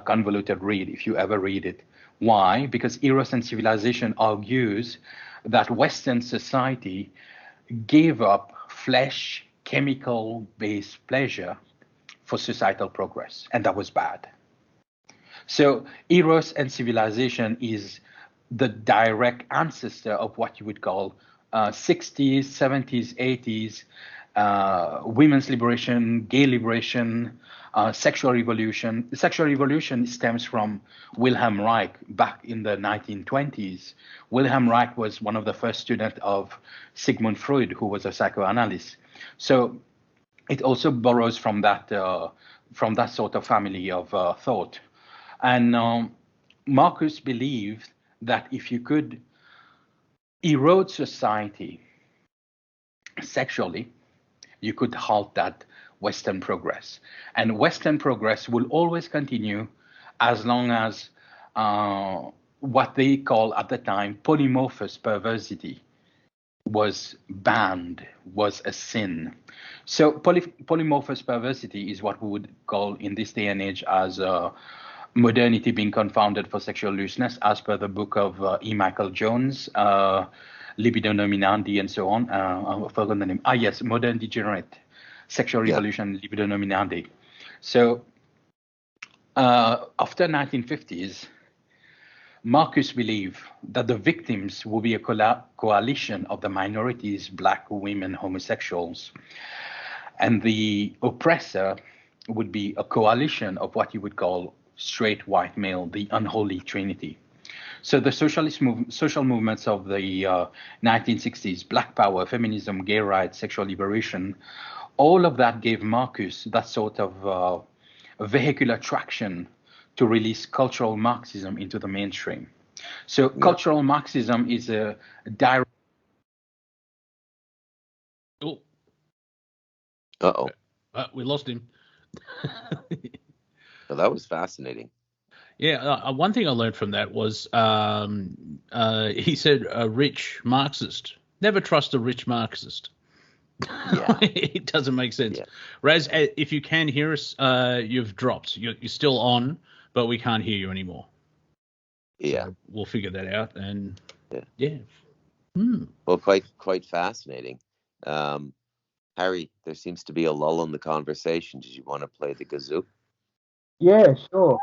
convoluted read, if you ever read it. Why? Because Eros and Civilization argues that Western society gave up flesh, chemical-based pleasure for societal progress, and that was bad. So Eros and Civilization is the direct ancestor of what you would call 60s, 70s, 80s, women's liberation, gay liberation, sexual revolution. The sexual revolution stems from Wilhelm Reich back in the 1920s. Wilhelm Reich was one of the first students of Sigmund Freud, who was a psychoanalyst. So it also borrows from that sort of family of thought. And Marcus believed that if you could erode society sexually, you could halt that Western progress. And Western progress will always continue as long as what they call at the time polymorphous perversity was banned, was a sin. So polymorphous perversity is what we would call in this day and age as modernity being confounded for sexual looseness, as per the book of E. Michael Jones, Libido Nominandi, and so on. I forgot the name. Yes, Modern Degenerate, Sexual Revolution, Libido Nominandi. So after 1950s, Marcus believed that the victims would be a coalition of the minorities, black women, homosexuals, and the oppressor would be a coalition of what you would call straight white male, the unholy trinity. So the social movements of the 1960s, Black Power, feminism, gay rights, sexual liberation, all of that gave Marcus that sort of vehicular traction to release cultural Marxism into the mainstream. So cultural Marxism is a direct... Oh. Uh-oh. We lost him. Well, that was fascinating. Yeah, one thing I learned from that was he said a rich Marxist. Never trust a rich Marxist. Yeah. It doesn't make sense. Yeah. Raz, if you can hear us, you've dropped. You're still on, but we can't hear you anymore. Yeah. So we'll figure that out. And yeah. Well, quite fascinating. Harry, there seems to be a lull in the conversation. Did you want to play the kazoo? Yeah, sure.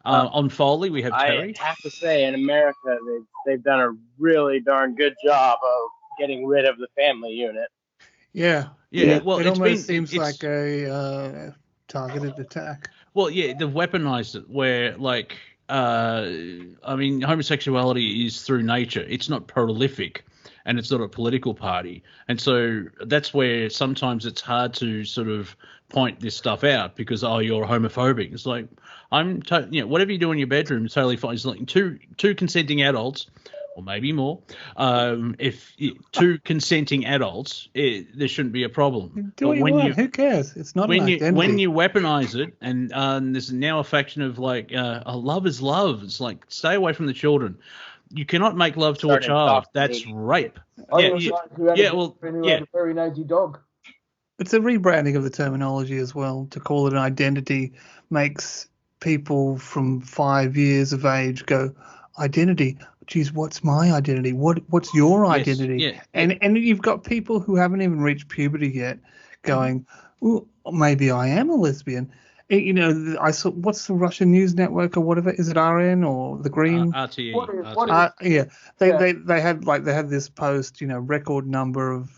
On Foley, we have Terry. I have to say, in America, they've done a really darn good job of getting rid of the family unit. Yeah. Well, it it's almost been seems like a targeted attack. Well, yeah, they've weaponized it where, like, I mean, homosexuality is through nature. It's not prolific, and it's not a political party. And so that's where sometimes it's hard to sort of point this stuff out because, oh, you're homophobic. It's like, whatever you do in your bedroom is totally fine. It's like two consenting adults, or maybe more. If two consenting adults, there shouldn't be a problem. Do what you want. Who cares? It's not an identity. When you weaponize it, and there's now a faction of like, love is love. It's like, stay away from the children. You cannot make love to a child. That's rape. Had a very nosy dog. It's a rebranding of the terminology as well. To call it an identity makes people from 5 years of age go, identity. Geez, what's my identity? What's your identity? Yes, and you've got people who haven't even reached puberty yet going, well, maybe I am a lesbian. I saw, what's the Russian news network or whatever? Is it RN or the Green? RTE. They had this post. Record number of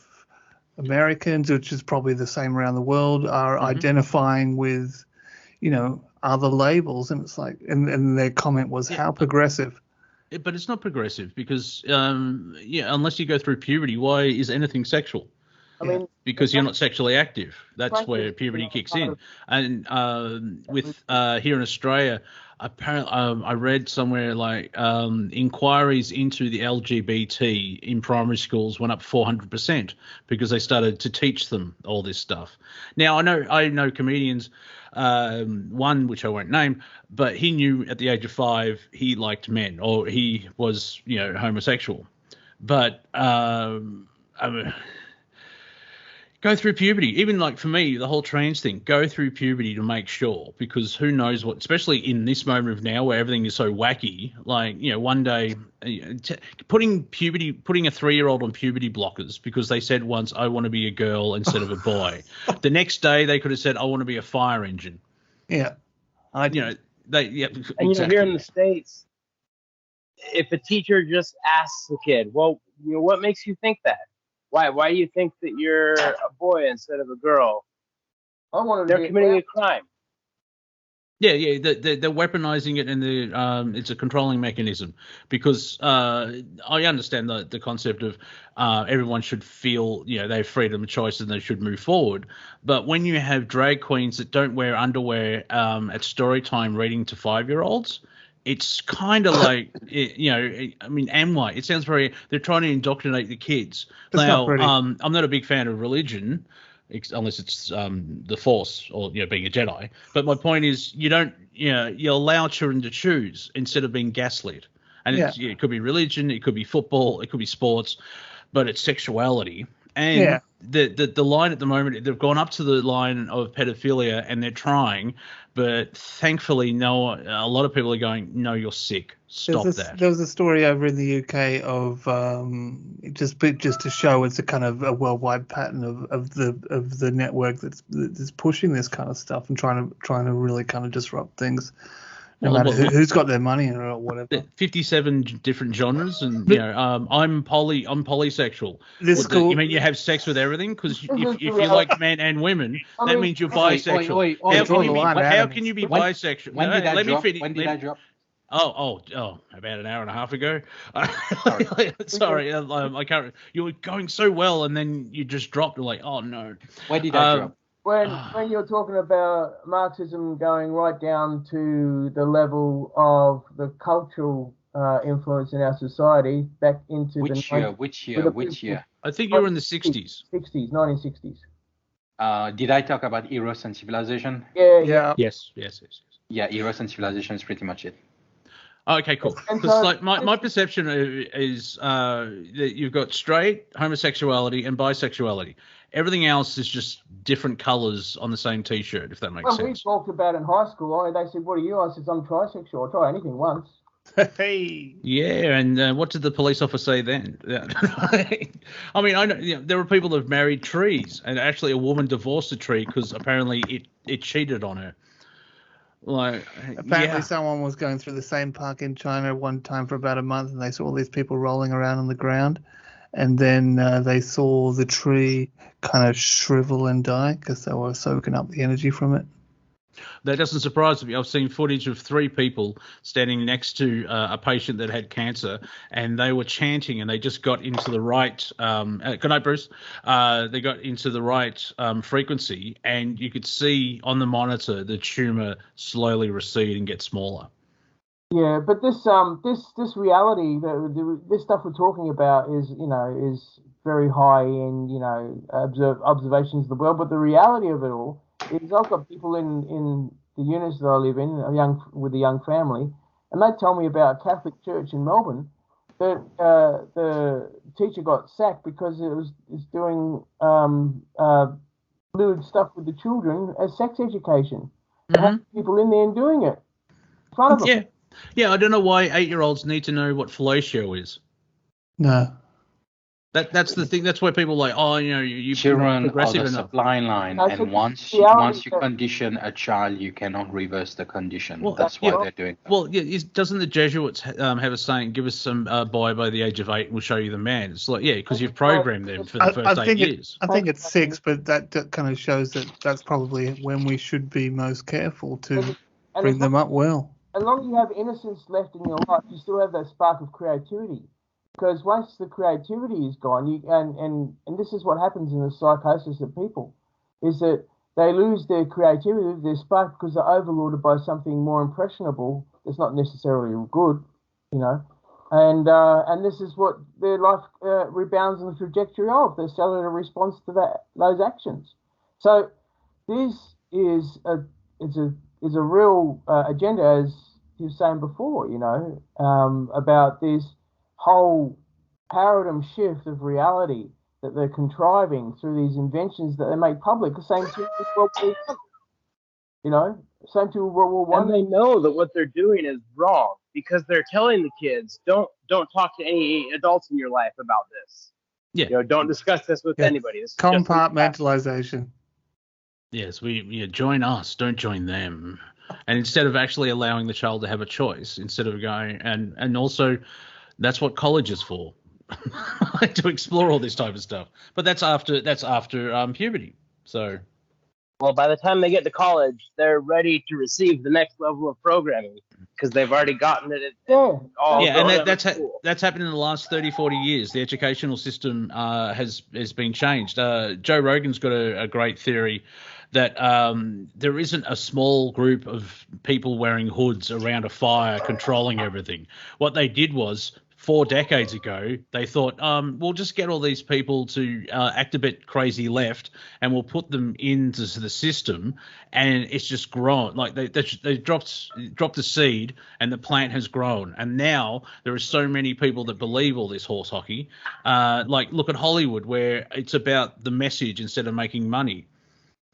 Americans, which is probably the same around the world, are identifying with, other labels, and it's like, and their comment was, how progressive. But it's not progressive because, unless you go through puberty, why is anything sexual? I mean, because you're not sexually active. That's where puberty kicks in. And with here in Australia, apparently, I read somewhere like inquiries into the LGBT in primary schools went up 400% because they started to teach them all this stuff. Now I know comedians. One which I won't name, but he knew at the age of 5 he liked men, or he was, homosexual. But go through puberty. Even like for me, the whole trans thing, go through puberty to make sure, because who knows what, especially in this moment of now where everything is so wacky, like, one day putting a 3-year-old on puberty blockers because they said once, I want to be a girl instead of a boy. The next day they could have said, I want to be a fire engine. Yeah. And exactly. Here in the States, if a teacher just asks a kid, well, what makes you think that? Why do you think that you're a boy instead of a girl? They're committing a crime. Yeah, they're weaponizing it, and it's a controlling mechanism because I understand the concept of everyone should feel they have freedom of choice and they should move forward. But when you have drag queens that don't wear underwear at story time reading to 5-year-olds, it's kind of like, Amway. It sounds they're trying to indoctrinate the kids. Now, I'm not a big fan of religion, unless it's the Force or, being a Jedi. But my point is, you allow children to choose instead of being gaslit. And it could be religion, it could be football, it could be sports, but it's sexuality. And the line at the moment, they've gone up to the line of pedophilia, and they're trying, but thankfully, no. A lot of people are going, no, you're sick. Stop that. There was a story over in the UK of just to show it's a kind of a worldwide pattern of the network that's pushing this kind of stuff and trying to really kind of disrupt things. No matter who's got their money in it or whatever. 57 different genres, and I'm polysexual. You mean you have sex with everything? Because if you like men and women, that means you're bisexual. How can you be bisexual? Let me finish. When did I drop? Oh, about an hour and a half ago. Sorry, I can't. You were going so well, and then you just dropped. Like, oh no. When did I drop? When you're talking about Marxism going right down to the level of the cultural influence in our society, back into which year? I think you were in the 60s. 1960s. Did I talk about Eros and Civilization? Yeah. Yes. Yeah, Eros and Civilization is pretty much it. Okay, cool. Because like my perception is that you've got straight, homosexuality, and bisexuality. Everything else is just different colours on the same T-shirt, if that makes sense. Well, we talked about in high school. They said, "What are you?" I said, "I'm trisexual. I'll try anything once." Hey. Yeah, and what did the police officer say then? I mean, I know there were people that have married trees, and actually a woman divorced a tree because apparently it cheated on her. Like, apparently someone was going through the same park in China one time for about a month, and they saw all these people rolling around on the ground, and then they saw the tree kind of shrivel and die because they were soaking up the energy from it. That doesn't surprise me. I've seen footage of 3 people standing next to a patient that had cancer, and they were chanting, and they just got into the right. Good night, Bruce. They got into the right frequency, and you could see on the monitor the tumor slowly recede and get smaller. Yeah, but this reality, this stuff we're talking about is very high in observations of the world. But the reality of it all is, I've got people in the units that I live in, with a young family, and they tell me about a Catholic church in Melbourne that the teacher got sacked because it was doing lewd stuff with the children as sex education. Mm-hmm. People in there and doing it in front of them. Yeah. Yeah, I don't know why 8-year-olds need to know what fellatio is. No. That's the thing. That's why people are like, you children are progressive the enough. supply line, No, and once you condition a child, you cannot reverse the condition. Well, that's why they're doing that. Well, yeah, doesn't the Jesuits have a saying, give us some boy by the age of 8 and we'll show you the man? It's like, yeah, because you've programmed them for the first 8 years. I think it's 6, but that kind of shows that that's probably when we should be most careful to bring them up well. As long as you have innocence left in your life, you still have that spark of creativity. Because once the creativity is gone, and this is what happens in the psychosis of people, is that they lose their creativity, their spark, because they're overloaded by something more impressionable that's not necessarily good, And this is what their life rebounds on the trajectory of, their cellular response to those actions. So this is a real agenda, as you were saying before, about this whole paradigm shift of reality that they're contriving through these inventions that they make public. The same thing with World War I. Same thing with World War I. And they know that what they're doing is wrong because they're telling the kids, don't talk to any adults in your life about this. Yeah. Don't discuss this with anybody. This Compartmentalization. Yes, we join us, don't join them. And instead of actually allowing the child to have a choice, instead of going and also that's what college is for, to explore all this type of stuff. But that's after puberty. So, well, by the time they get to college, they're ready to receive the next level of programming because they've already gotten it. That's happened in the last 30, 40 years. The educational system has been changed. Joe Rogan's got a great theory that there isn't a small group of people wearing hoods around a fire controlling everything. What they did was, 4 decades ago, they thought, we'll just get all these people to act a bit crazy left, and we'll put them into the system, and it's just grown. Like they dropped the seed, and the plant has grown. And now there are so many people that believe all this horse hockey. Like look at Hollywood, where it's about the message instead of making money.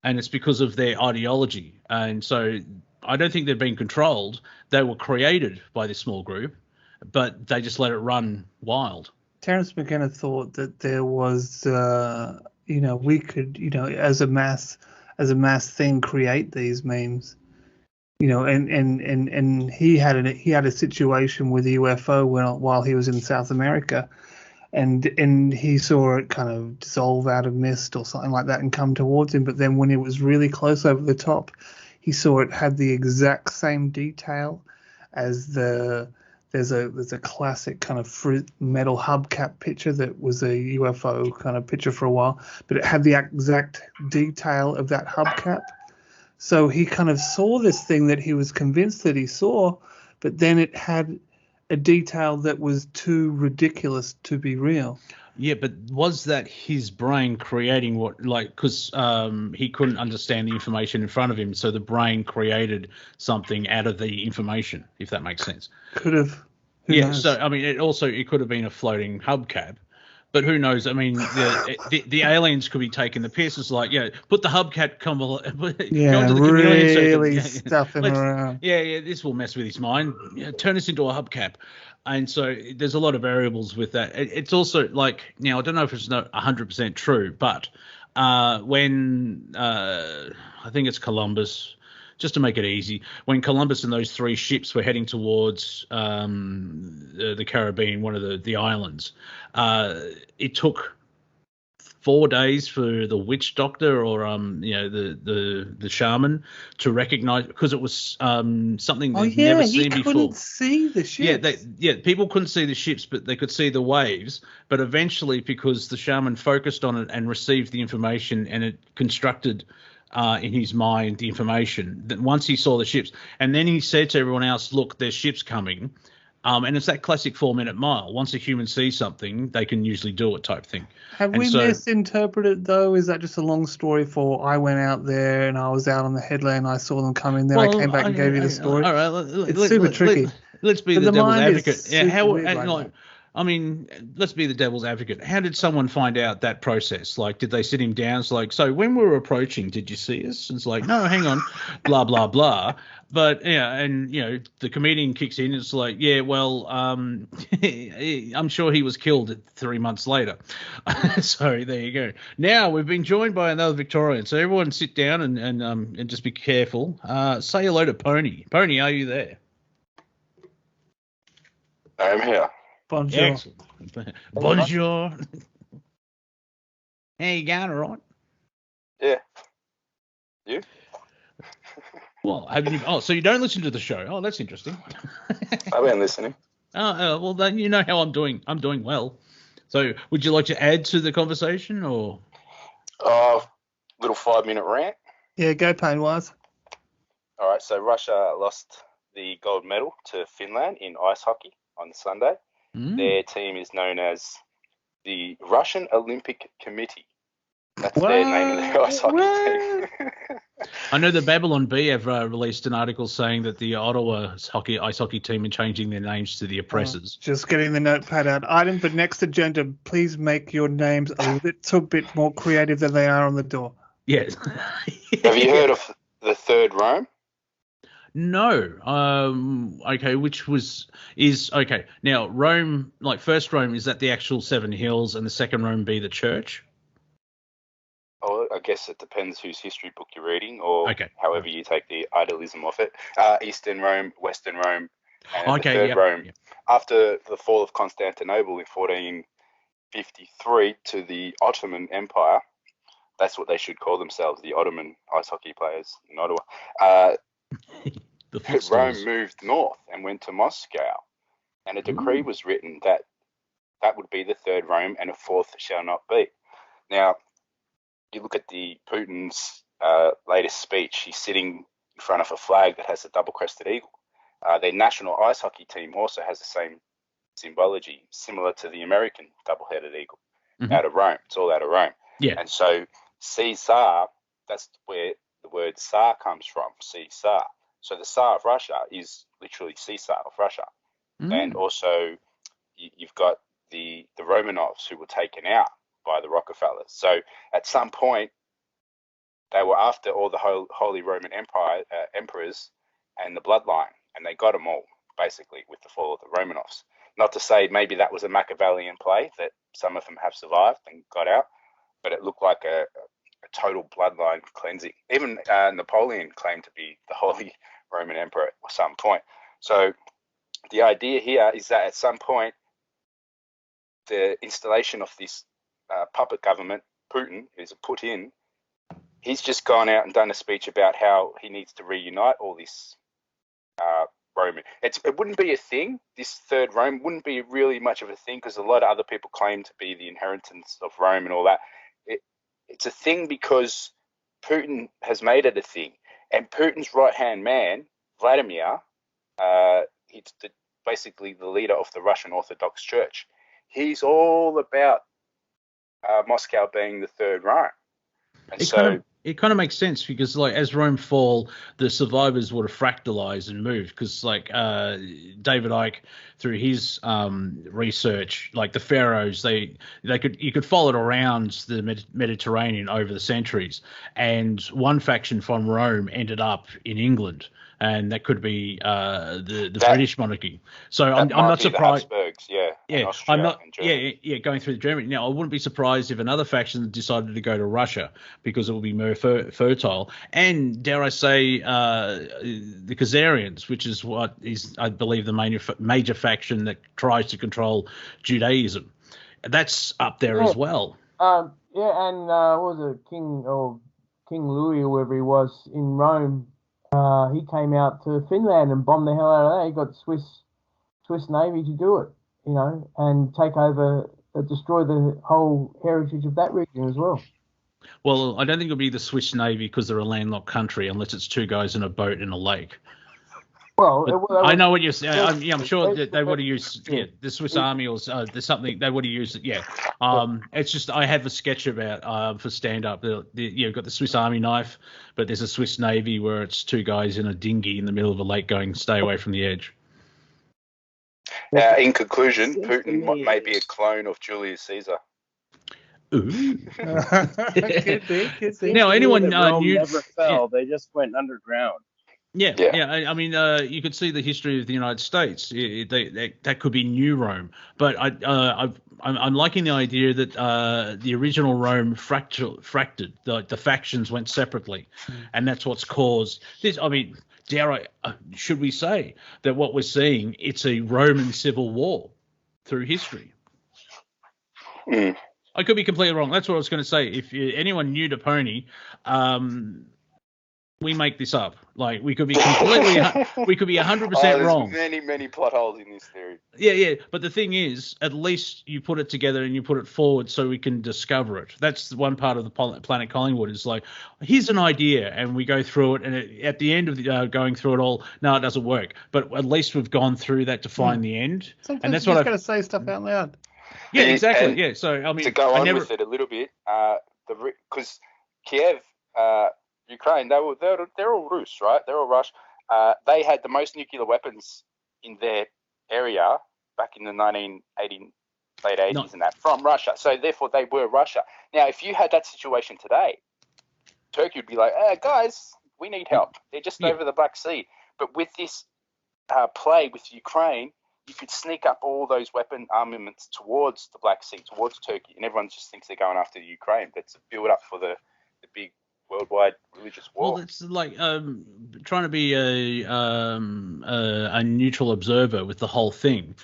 And it's because of their ideology. And so I don't think they've been controlled. They were created by this small group, but they just let it run wild. Terence McKenna thought that there was, we could, as a mass thing, create these memes. And he had a situation with UFO while he was in South America. And he saw it kind of dissolve out of mist or something like that and come towards him. But then when it was really close over the top, he saw it had the exact same detail as there's a classic kind of fruit metal hubcap picture that was a UFO kind of picture for a while, but it had the exact detail of that hubcap. So he kind of saw this thing that he was convinced that he saw, but then it had a detail that was too ridiculous to be real. Yeah, but was that his brain creating because he couldn't understand the information in front of him, so the brain created something out of the information, if that makes sense. Could have. Who knows? So I mean, it could have been a floating hubcap, but who knows? I mean, the aliens could be taking the piss. It's like, put the hubcap really stuff him around. Yeah, this will mess with his mind. Turn this into a hubcap. And so there's a lot of variables with that. It's also like, now I don't know if it's not 100% true, but when I think it's Columbus just to make it easy, when Columbus and those 3 ships were heading towards the Caribbean, one of the islands, it took 4 days for the witch doctor or the shaman to recognize, because it was something they'd never seen before. He couldn't see the ships. People couldn't see the ships, but they could see the waves. But eventually, because the shaman focused on it and received the information, and it constructed in his mind the information, that once he saw the ships, and then he said to everyone else, "Look, there's ships coming." And it's that classic 4-minute mile. Once a human sees something, they can usually do it type thing. Have we misinterpreted, though? Is that just a long story for I went out there and I was out on the headland, I saw them coming, then I came back and gave you the story? All right, it's super tricky. Let's be the devil's advocate. Let's be the devil's advocate. How did someone find out that process? Like, did they sit him down? It's like, so when we were approaching, did you see us? It's like, no, hang on, blah, blah, blah. But, the comedian kicks in. It's like, yeah, well, I'm sure he was killed 3 months later. So there you go. Now we've been joined by another Victorian. So everyone sit down and just be careful. Say hello to Pony. Pony, are you there? I'm here. Bonjour. Excellent. Bonjour. How you going, all right? Yeah. You? Well, so you don't listen to the show? Oh, that's interesting. I've been listening. Well, then you know how I'm doing. I'm doing well. So, would you like to add to the conversation, or? Little 5-minute rant. Yeah, go Painwise. All right. So Russia lost the gold medal to Finland in ice hockey on Sunday. Their team is known as the Russian Olympic Committee. That's their name of the ice hockey team. I know the Babylon Bee have released an article saying that the Ottawa ice hockey team are changing their names to the Oppressors. Just getting the notepad out. Item for next agenda, please make your names a little bit more creative than they are on the door. Yes. Have you heard of the Third Rome? No. Okay, okay. Now, Rome, like first Rome, is that the actual 7 hills, and the second Rome be the church? Oh, I guess it depends whose history book you're reading, or however you take the idealism of it. Eastern Rome, Western Rome, and the Third Rome. Yep. After the fall of Constantinople in 1453 to the Ottoman Empire, that's what they should call themselves, the Ottoman ice hockey players in Ottawa. Rome moved north and went to Moscow, and a decree was written that would be the Third Rome, and a fourth shall not be. Now, you look at Putin's latest speech. He's sitting in front of a flag that has a double-crested eagle. Their national ice hockey team also has the same symbology, similar to the American double-headed eagle, out of Rome. It's all out of Rome. Yeah. And so Caesar, that's where the word Tsar comes from, Caesar. So the Tsar of Russia is literally Caesar of Russia. And also you've got the Romanovs, who were taken out by the Rockefellers. So at some point, they were after all the Holy Roman Empire emperors and the bloodline, and they got them all, basically, with the fall of the Romanovs. Not to say maybe that was a Machiavellian play, that some of them have survived and got out, but it looked like a total bloodline cleansing. Even Napoleon claimed to be the Holy Roman Emperor at some point. So the idea here is that at some point, the installation of this puppet government, Putin, is put in. He's just gone out and done a speech about how he needs to reunite all this Roman. It wouldn't be a thing. This Third Rome wouldn't be really much of a thing, because a lot of other people claim to be the inheritance of Rome and all that. It's a thing because Putin has made it a thing. And Putin's right-hand man, Vladimir, he's basically the leader of the Russian Orthodox Church. He's all about Moscow being the Third Rome. And it kind of makes sense, because like as Rome fall, the survivors would have fractalized and moved, because like David Icke, through his research, like the pharaohs, you could follow it around the Mediterranean over the centuries, and one faction from Rome ended up in England, and that could be the British monarchy. So I'm not surprised. The Habsburgs, yeah. and Yeah, Austria I'm not. and Germany. Yeah, going through Germany. Now, I wouldn't be surprised if another faction decided to go to Russia because it will be more fertile. And dare I say, the Khazarians, which is what is, I believe, the major faction that tries to control Judaism. That's up there as well. And what was it, King Louis, or whoever he was in Rome? He came out to Finland and bombed the hell out of that. He got Swiss Navy to do it, and take over, destroy the whole heritage of that region as well. Well, I don't think it'll be the Swiss Navy because they're a landlocked country, unless it's two guys in a boat in a lake. Well, I know what you're saying. I'm sure that they would have used the Swiss Army, or there's something they would have used it. Yeah, it's just I have a sketch about for stand up. You've got the Swiss Army knife, but there's a Swiss Navy where it's two guys in a dinghy in the middle of a lake going, "Stay away from the edge." In conclusion, Putin may be a clone of Julius Caesar. Ooh. Could be. Now, anyone Rome knew? never fell. They just went underground. Yeah. I mean, you could see the history of the United States. That could be New Rome, but I'm liking the idea that the original Rome fractured. The factions went separately, and that's what's caused this. I mean, should we say that what we're seeing, it's a Roman civil war through history? I could be completely wrong. That's what I was going to say. If anyone new to Pony, we make this up. Like, we could be we could be 100% wrong. Many plot holes in this theory. Yeah. But the thing is, at least you put it together and you put it forward so we can discover it. That's the one part of the Planet Collingwood is like, here's an idea, and we go through it, and at the end of going through it all, no, it doesn't work. But at least we've gone through that to find the end. Sometimes and that's you what just got to say stuff out loud. Yeah, exactly. Yeah. So I mean, to go on with it a little bit, because Kiev. Ukraine, they're all Rus, right? They're all Rush. They had the most nuclear weapons in their area back in the late 80s and that from Russia. So therefore, they were Russia. Now, if you had that situation today, Turkey would be like, guys, we need help. They're just over the Black Sea. But with this play with Ukraine, you could sneak up all those weapon armaments towards the Black Sea, towards Turkey, and everyone just thinks they're going after Ukraine. That's a build up for the big worldwide religious war. Well, it's like trying to be a neutral observer with the whole thing.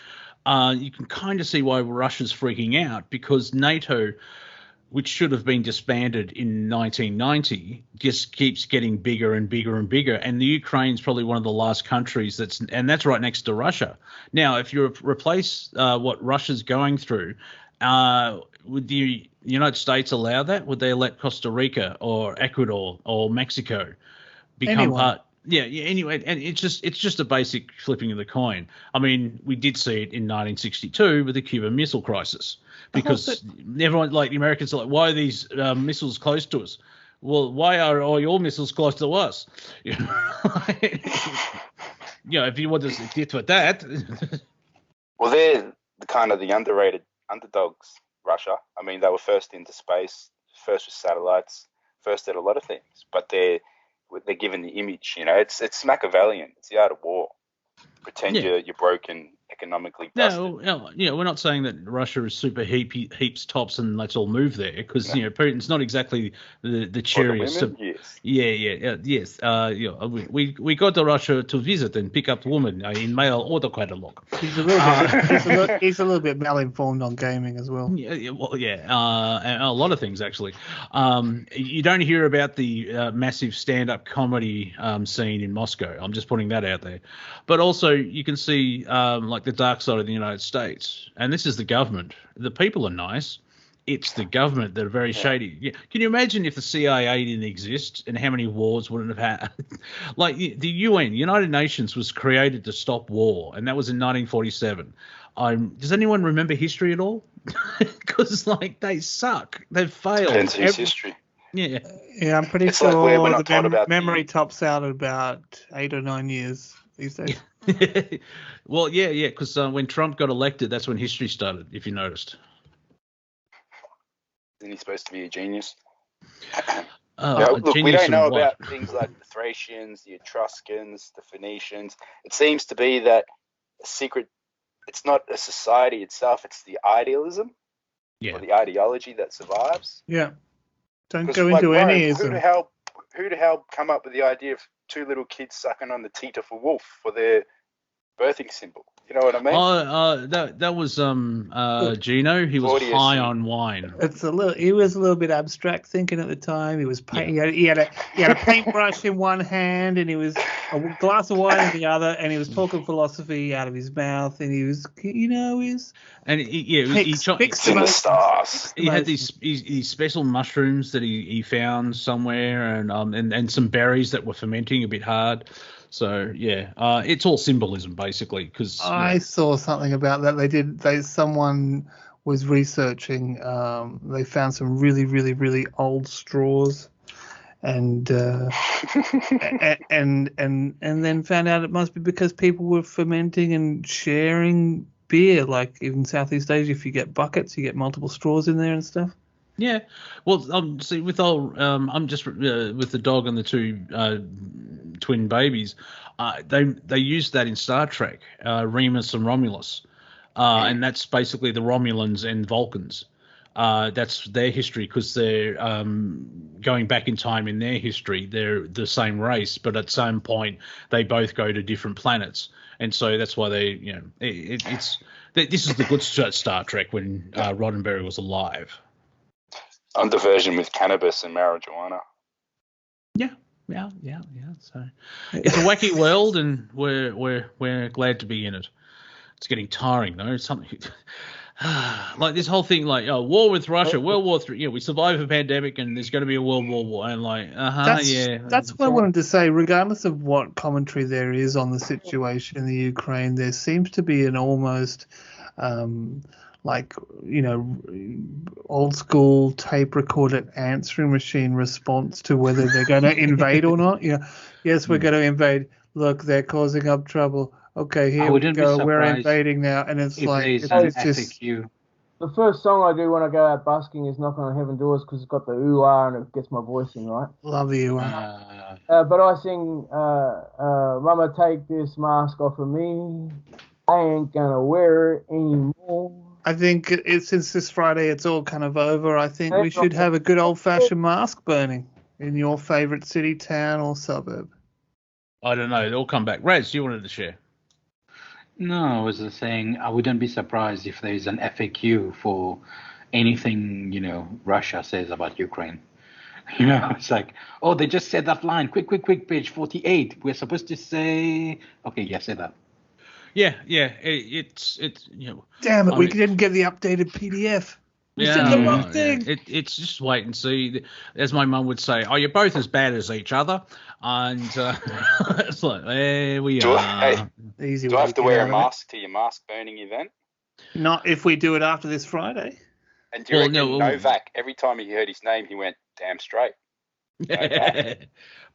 You can kind of see why Russia's freaking out, because NATO, which should have been disbanded in 1990, just keeps getting bigger and bigger and bigger. And the Ukraine's probably one of the last countries that's right next to Russia. Now, if you replace what Russia's going through, would the United States allow that? Would they let Costa Rica or Ecuador or Mexico become part? Yeah. Anyway, and it's just a basic flipping of the coin. I mean, we did see it in 1962 with the Cuban Missile Crisis, because everyone, like the Americans, are like, why are these missiles close to us? Well, why are all your missiles close to us? If you want to get with that. Well, they're the underrated underdogs, Russia. I mean, they were first into space, first with satellites, first at a lot of things, but they're given the image, it's Machiavellian. It's the art of war. Pretend you're broken, economically busted. No, we're not saying that Russia is super heaps tops and let's all move there, because Putin's not exactly the cheeriest. Yes. We go to Russia to visit and pick up women in mail order catalog. He's a little bit malinformed on gaming as well. And a lot of things actually. You don't hear about the massive stand-up comedy scene in Moscow. I'm just putting that out there, but also you can see like the dark side of the United States, and this is the government. The people are nice. It's the government that are very shady. Yeah. Can you imagine if the CIA didn't exist and how many wars wouldn't have had? Like the UN, United Nations, was created to stop war, and that was in 1947. Does anyone remember history at all? Because they suck. They've failed. Depends whose history. Yeah, I'm pretty sure the memory tops out at about 8 or 9 years these days. Well, because when Trump got elected, that's when history started, if you noticed. Isn't he supposed to be a genius? Look, we don't know about things like the Thracians, the Etruscans, the Phoenicians. It seems to be that a secret it's not a society itself; it's the idealism or the ideology that survives. Yeah. Don't 'Cause, go like, into Rome, any who the hell come up with the idea of two little kids sucking on the teat of a wolf for their birthing symbol? You know what I mean? That was Gino. He was Claudius high and- on wine. He was a little bit abstract thinking at the time. He was he had a paintbrush in one hand, and he was a glass of wine in the other, and he was talking philosophy out of his mouth, and he was, And he It's in the stars. He had these special mushrooms that he found somewhere, and some berries that were fermenting a bit hard. So it's all symbolism basically. Because I saw something about that. Someone was researching. They found some really, really, really old straws, and and then found out it must be because people were fermenting and sharing beer. Like in Southeast Asia, if you get buckets, you get multiple straws in there and stuff. Yeah, well, see, with I'm just with the dog and the two twin babies. They used that in Star Trek, Remus and Romulus, and that's basically the Romulans and Vulcans. That's their history because they're going back in time in their history. They're the same race, but at some point they both go to different planets, and so that's why they, this is the good Star Trek when Roddenberry was alive. On diversion with cannabis and marijuana. Yeah. So it's a wacky world, and we're glad to be in it. It's getting tiring though. It's something like this whole thing, like war with Russia, World War III. Yeah, we survived a pandemic, and there's going to be a World War. And like, That's what I wanted to say. Regardless of what commentary there is on the situation in the Ukraine, there seems to be an almost old school tape recorded answering machine response to whether they're going to invade or not. Yes, we're going to invade. Look, they're causing up trouble. Okay, here we go. We're invading now, and it's like it's just. The first song I do when I go out busking is "Knock on Heaven Doors" because it's got the ooh-ah and it gets my voice in right. Love the ooh-ah. But I sing, "Mama, take this mask off of me. I ain't gonna wear it anymore." I think since this Friday it's all kind of over, I think we should have a good old-fashioned mask burning in your favourite city, town, or suburb. I don't know. They'll come back. Raz, you wanted to share? No, I was just saying I wouldn't be surprised if there's an FAQ for anything, Russia says about Ukraine. It's like, oh, they just said that line. Quick, page 48. We're supposed to say, okay, yeah, say that. Yeah. It's Damn it, we didn't get the updated PDF. We said the wrong thing. It's just wait and see. As my mum would say, you're both as bad as each other. And it's like, there we are. Easy do I have to wear a mask to your mask burning event? Not if we do it after this Friday. And do you reckon Novak, every time he heard his name, he went, damn straight?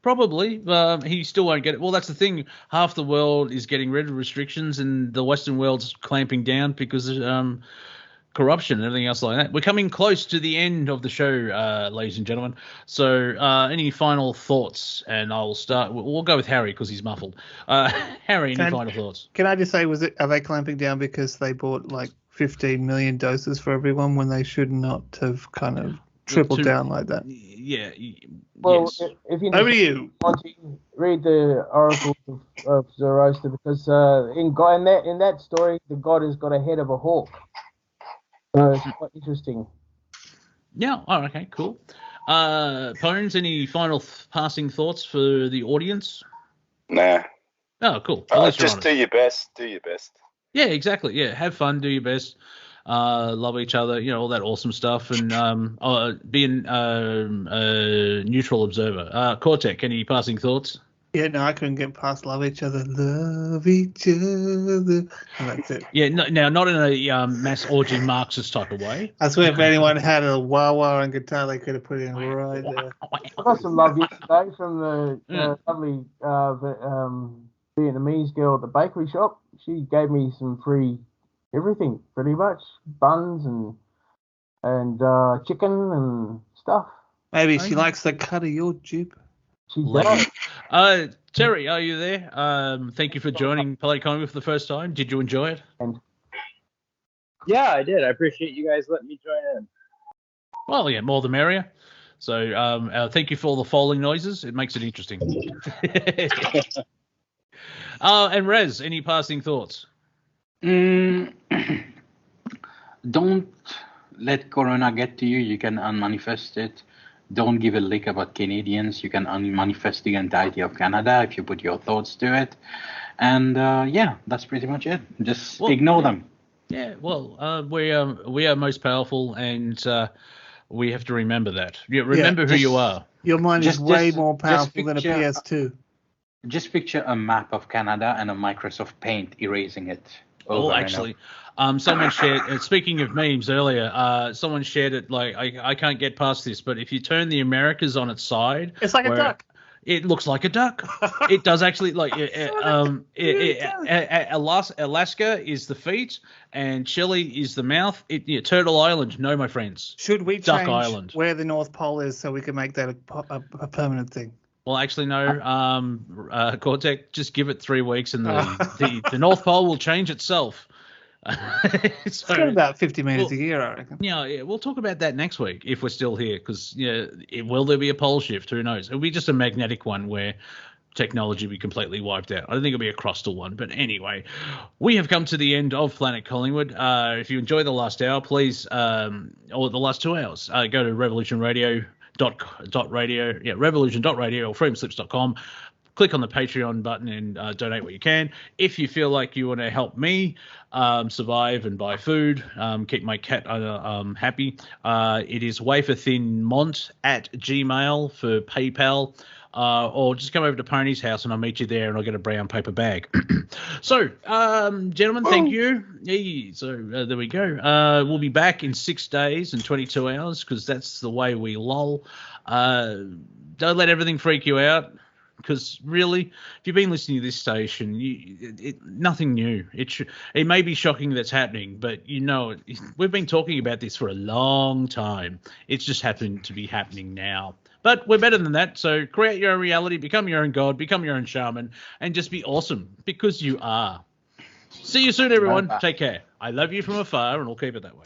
Probably. He still won't get it. Well, that's the thing. Half the world is getting rid of restrictions, and the Western world's clamping down because of corruption and everything else like that. We're coming close to the end of the show, ladies and gentlemen. So any final thoughts? And I'll start. We'll go with Harry because he's muffled. Harry, any final thoughts? Can I just say, are they clamping down because they bought like 15 million doses for everyone when they should not have kind of tripled down like that? Yeah. Well, yes. if you over to you. Read the Oracles of Zoroaster, because in that story, the god has got a head of a hawk. So it's quite interesting. Yeah. Oh, okay. Cool. Pones, any final passing thoughts for the audience? Nah. Oh, cool. Just do your best. Do your best. Yeah, exactly. Yeah, have fun. Do your best. Love each other. All that awesome stuff. And be a neutral observer. Cortek, any passing thoughts? Yeah, no, I couldn't get past love each other. Love each other. And that's it. Yeah, no, not in a mass orgy Marxist type of way. I swear if anyone had a wah-wah on guitar, they could have put it in right there. I got some love yesterday from the lovely Vietnamese girl at the bakery shop. She gave me some free everything, pretty much. Buns and chicken and stuff. Maybe she likes the cut of your jib. She does. Terry, are you there? Thank you for joining Polite Collingwood for the first time. Did you enjoy it? Yeah, I did. I appreciate you guys letting me join in. Well, yeah, more the merrier. So thank you for all the falling noises. It makes it interesting. And Rez, any passing thoughts? Don't let Corona get to you. You can unmanifest it. Don't give a lick about Canadians. You can unmanifest the entirety of Canada if you put your thoughts to it. And yeah, that's pretty much it. Just ignore them. Yeah, well, we are most powerful, and we have to remember that. Remember who you are. Your mind is way more powerful than a PS2. Just picture a map of Canada and a Microsoft Paint erasing it. Actually, someone shared. Speaking of memes earlier, someone shared it. Like I can't get past this, but if you turn the Americas on its side, it's like a duck. It looks like a duck. It does actually. Like Alaska is the feet, and Chile is the mouth. Turtle Island, no, my friends. Should we Duck change Island. Where the North Pole is so we can make that a permanent thing? Well, actually, no. Cortek, just give it 3 weeks, and the North Pole will change itself. It's got about 50 meters a year, I reckon. Yeah, we'll talk about that next week if we're still here, because will there be a pole shift? Who knows? It'll be just a magnetic one where technology will be completely wiped out. I don't think it'll be a crustal one, but anyway, we have come to the end of Planet Collingwood. If you enjoyed the last hour, please, or the last 2 hours, go to revolution.radio or freedomslips.com. Click on the Patreon button and donate what you can. If you feel like you want to help me survive and buy food, keep my cat happy, it is waferthinmont@gmail for PayPal, or just come over to Pony's house and I'll meet you there and I'll get a brown paper bag. So, gentlemen, thank you. So there we go. We'll be back in 6 days and 22 hours because that's the way we loll. Don't let everything freak you out. Because really, if you've been listening to this station, nothing new. It may be shocking that's happening, but we've been talking about this for a long time. It's just happened to be happening now. But we're better than that. So create your own reality, become your own god, become your own shaman, and just be awesome because you are. See you soon, everyone. Take care. I love you from afar, and I'll keep it that way.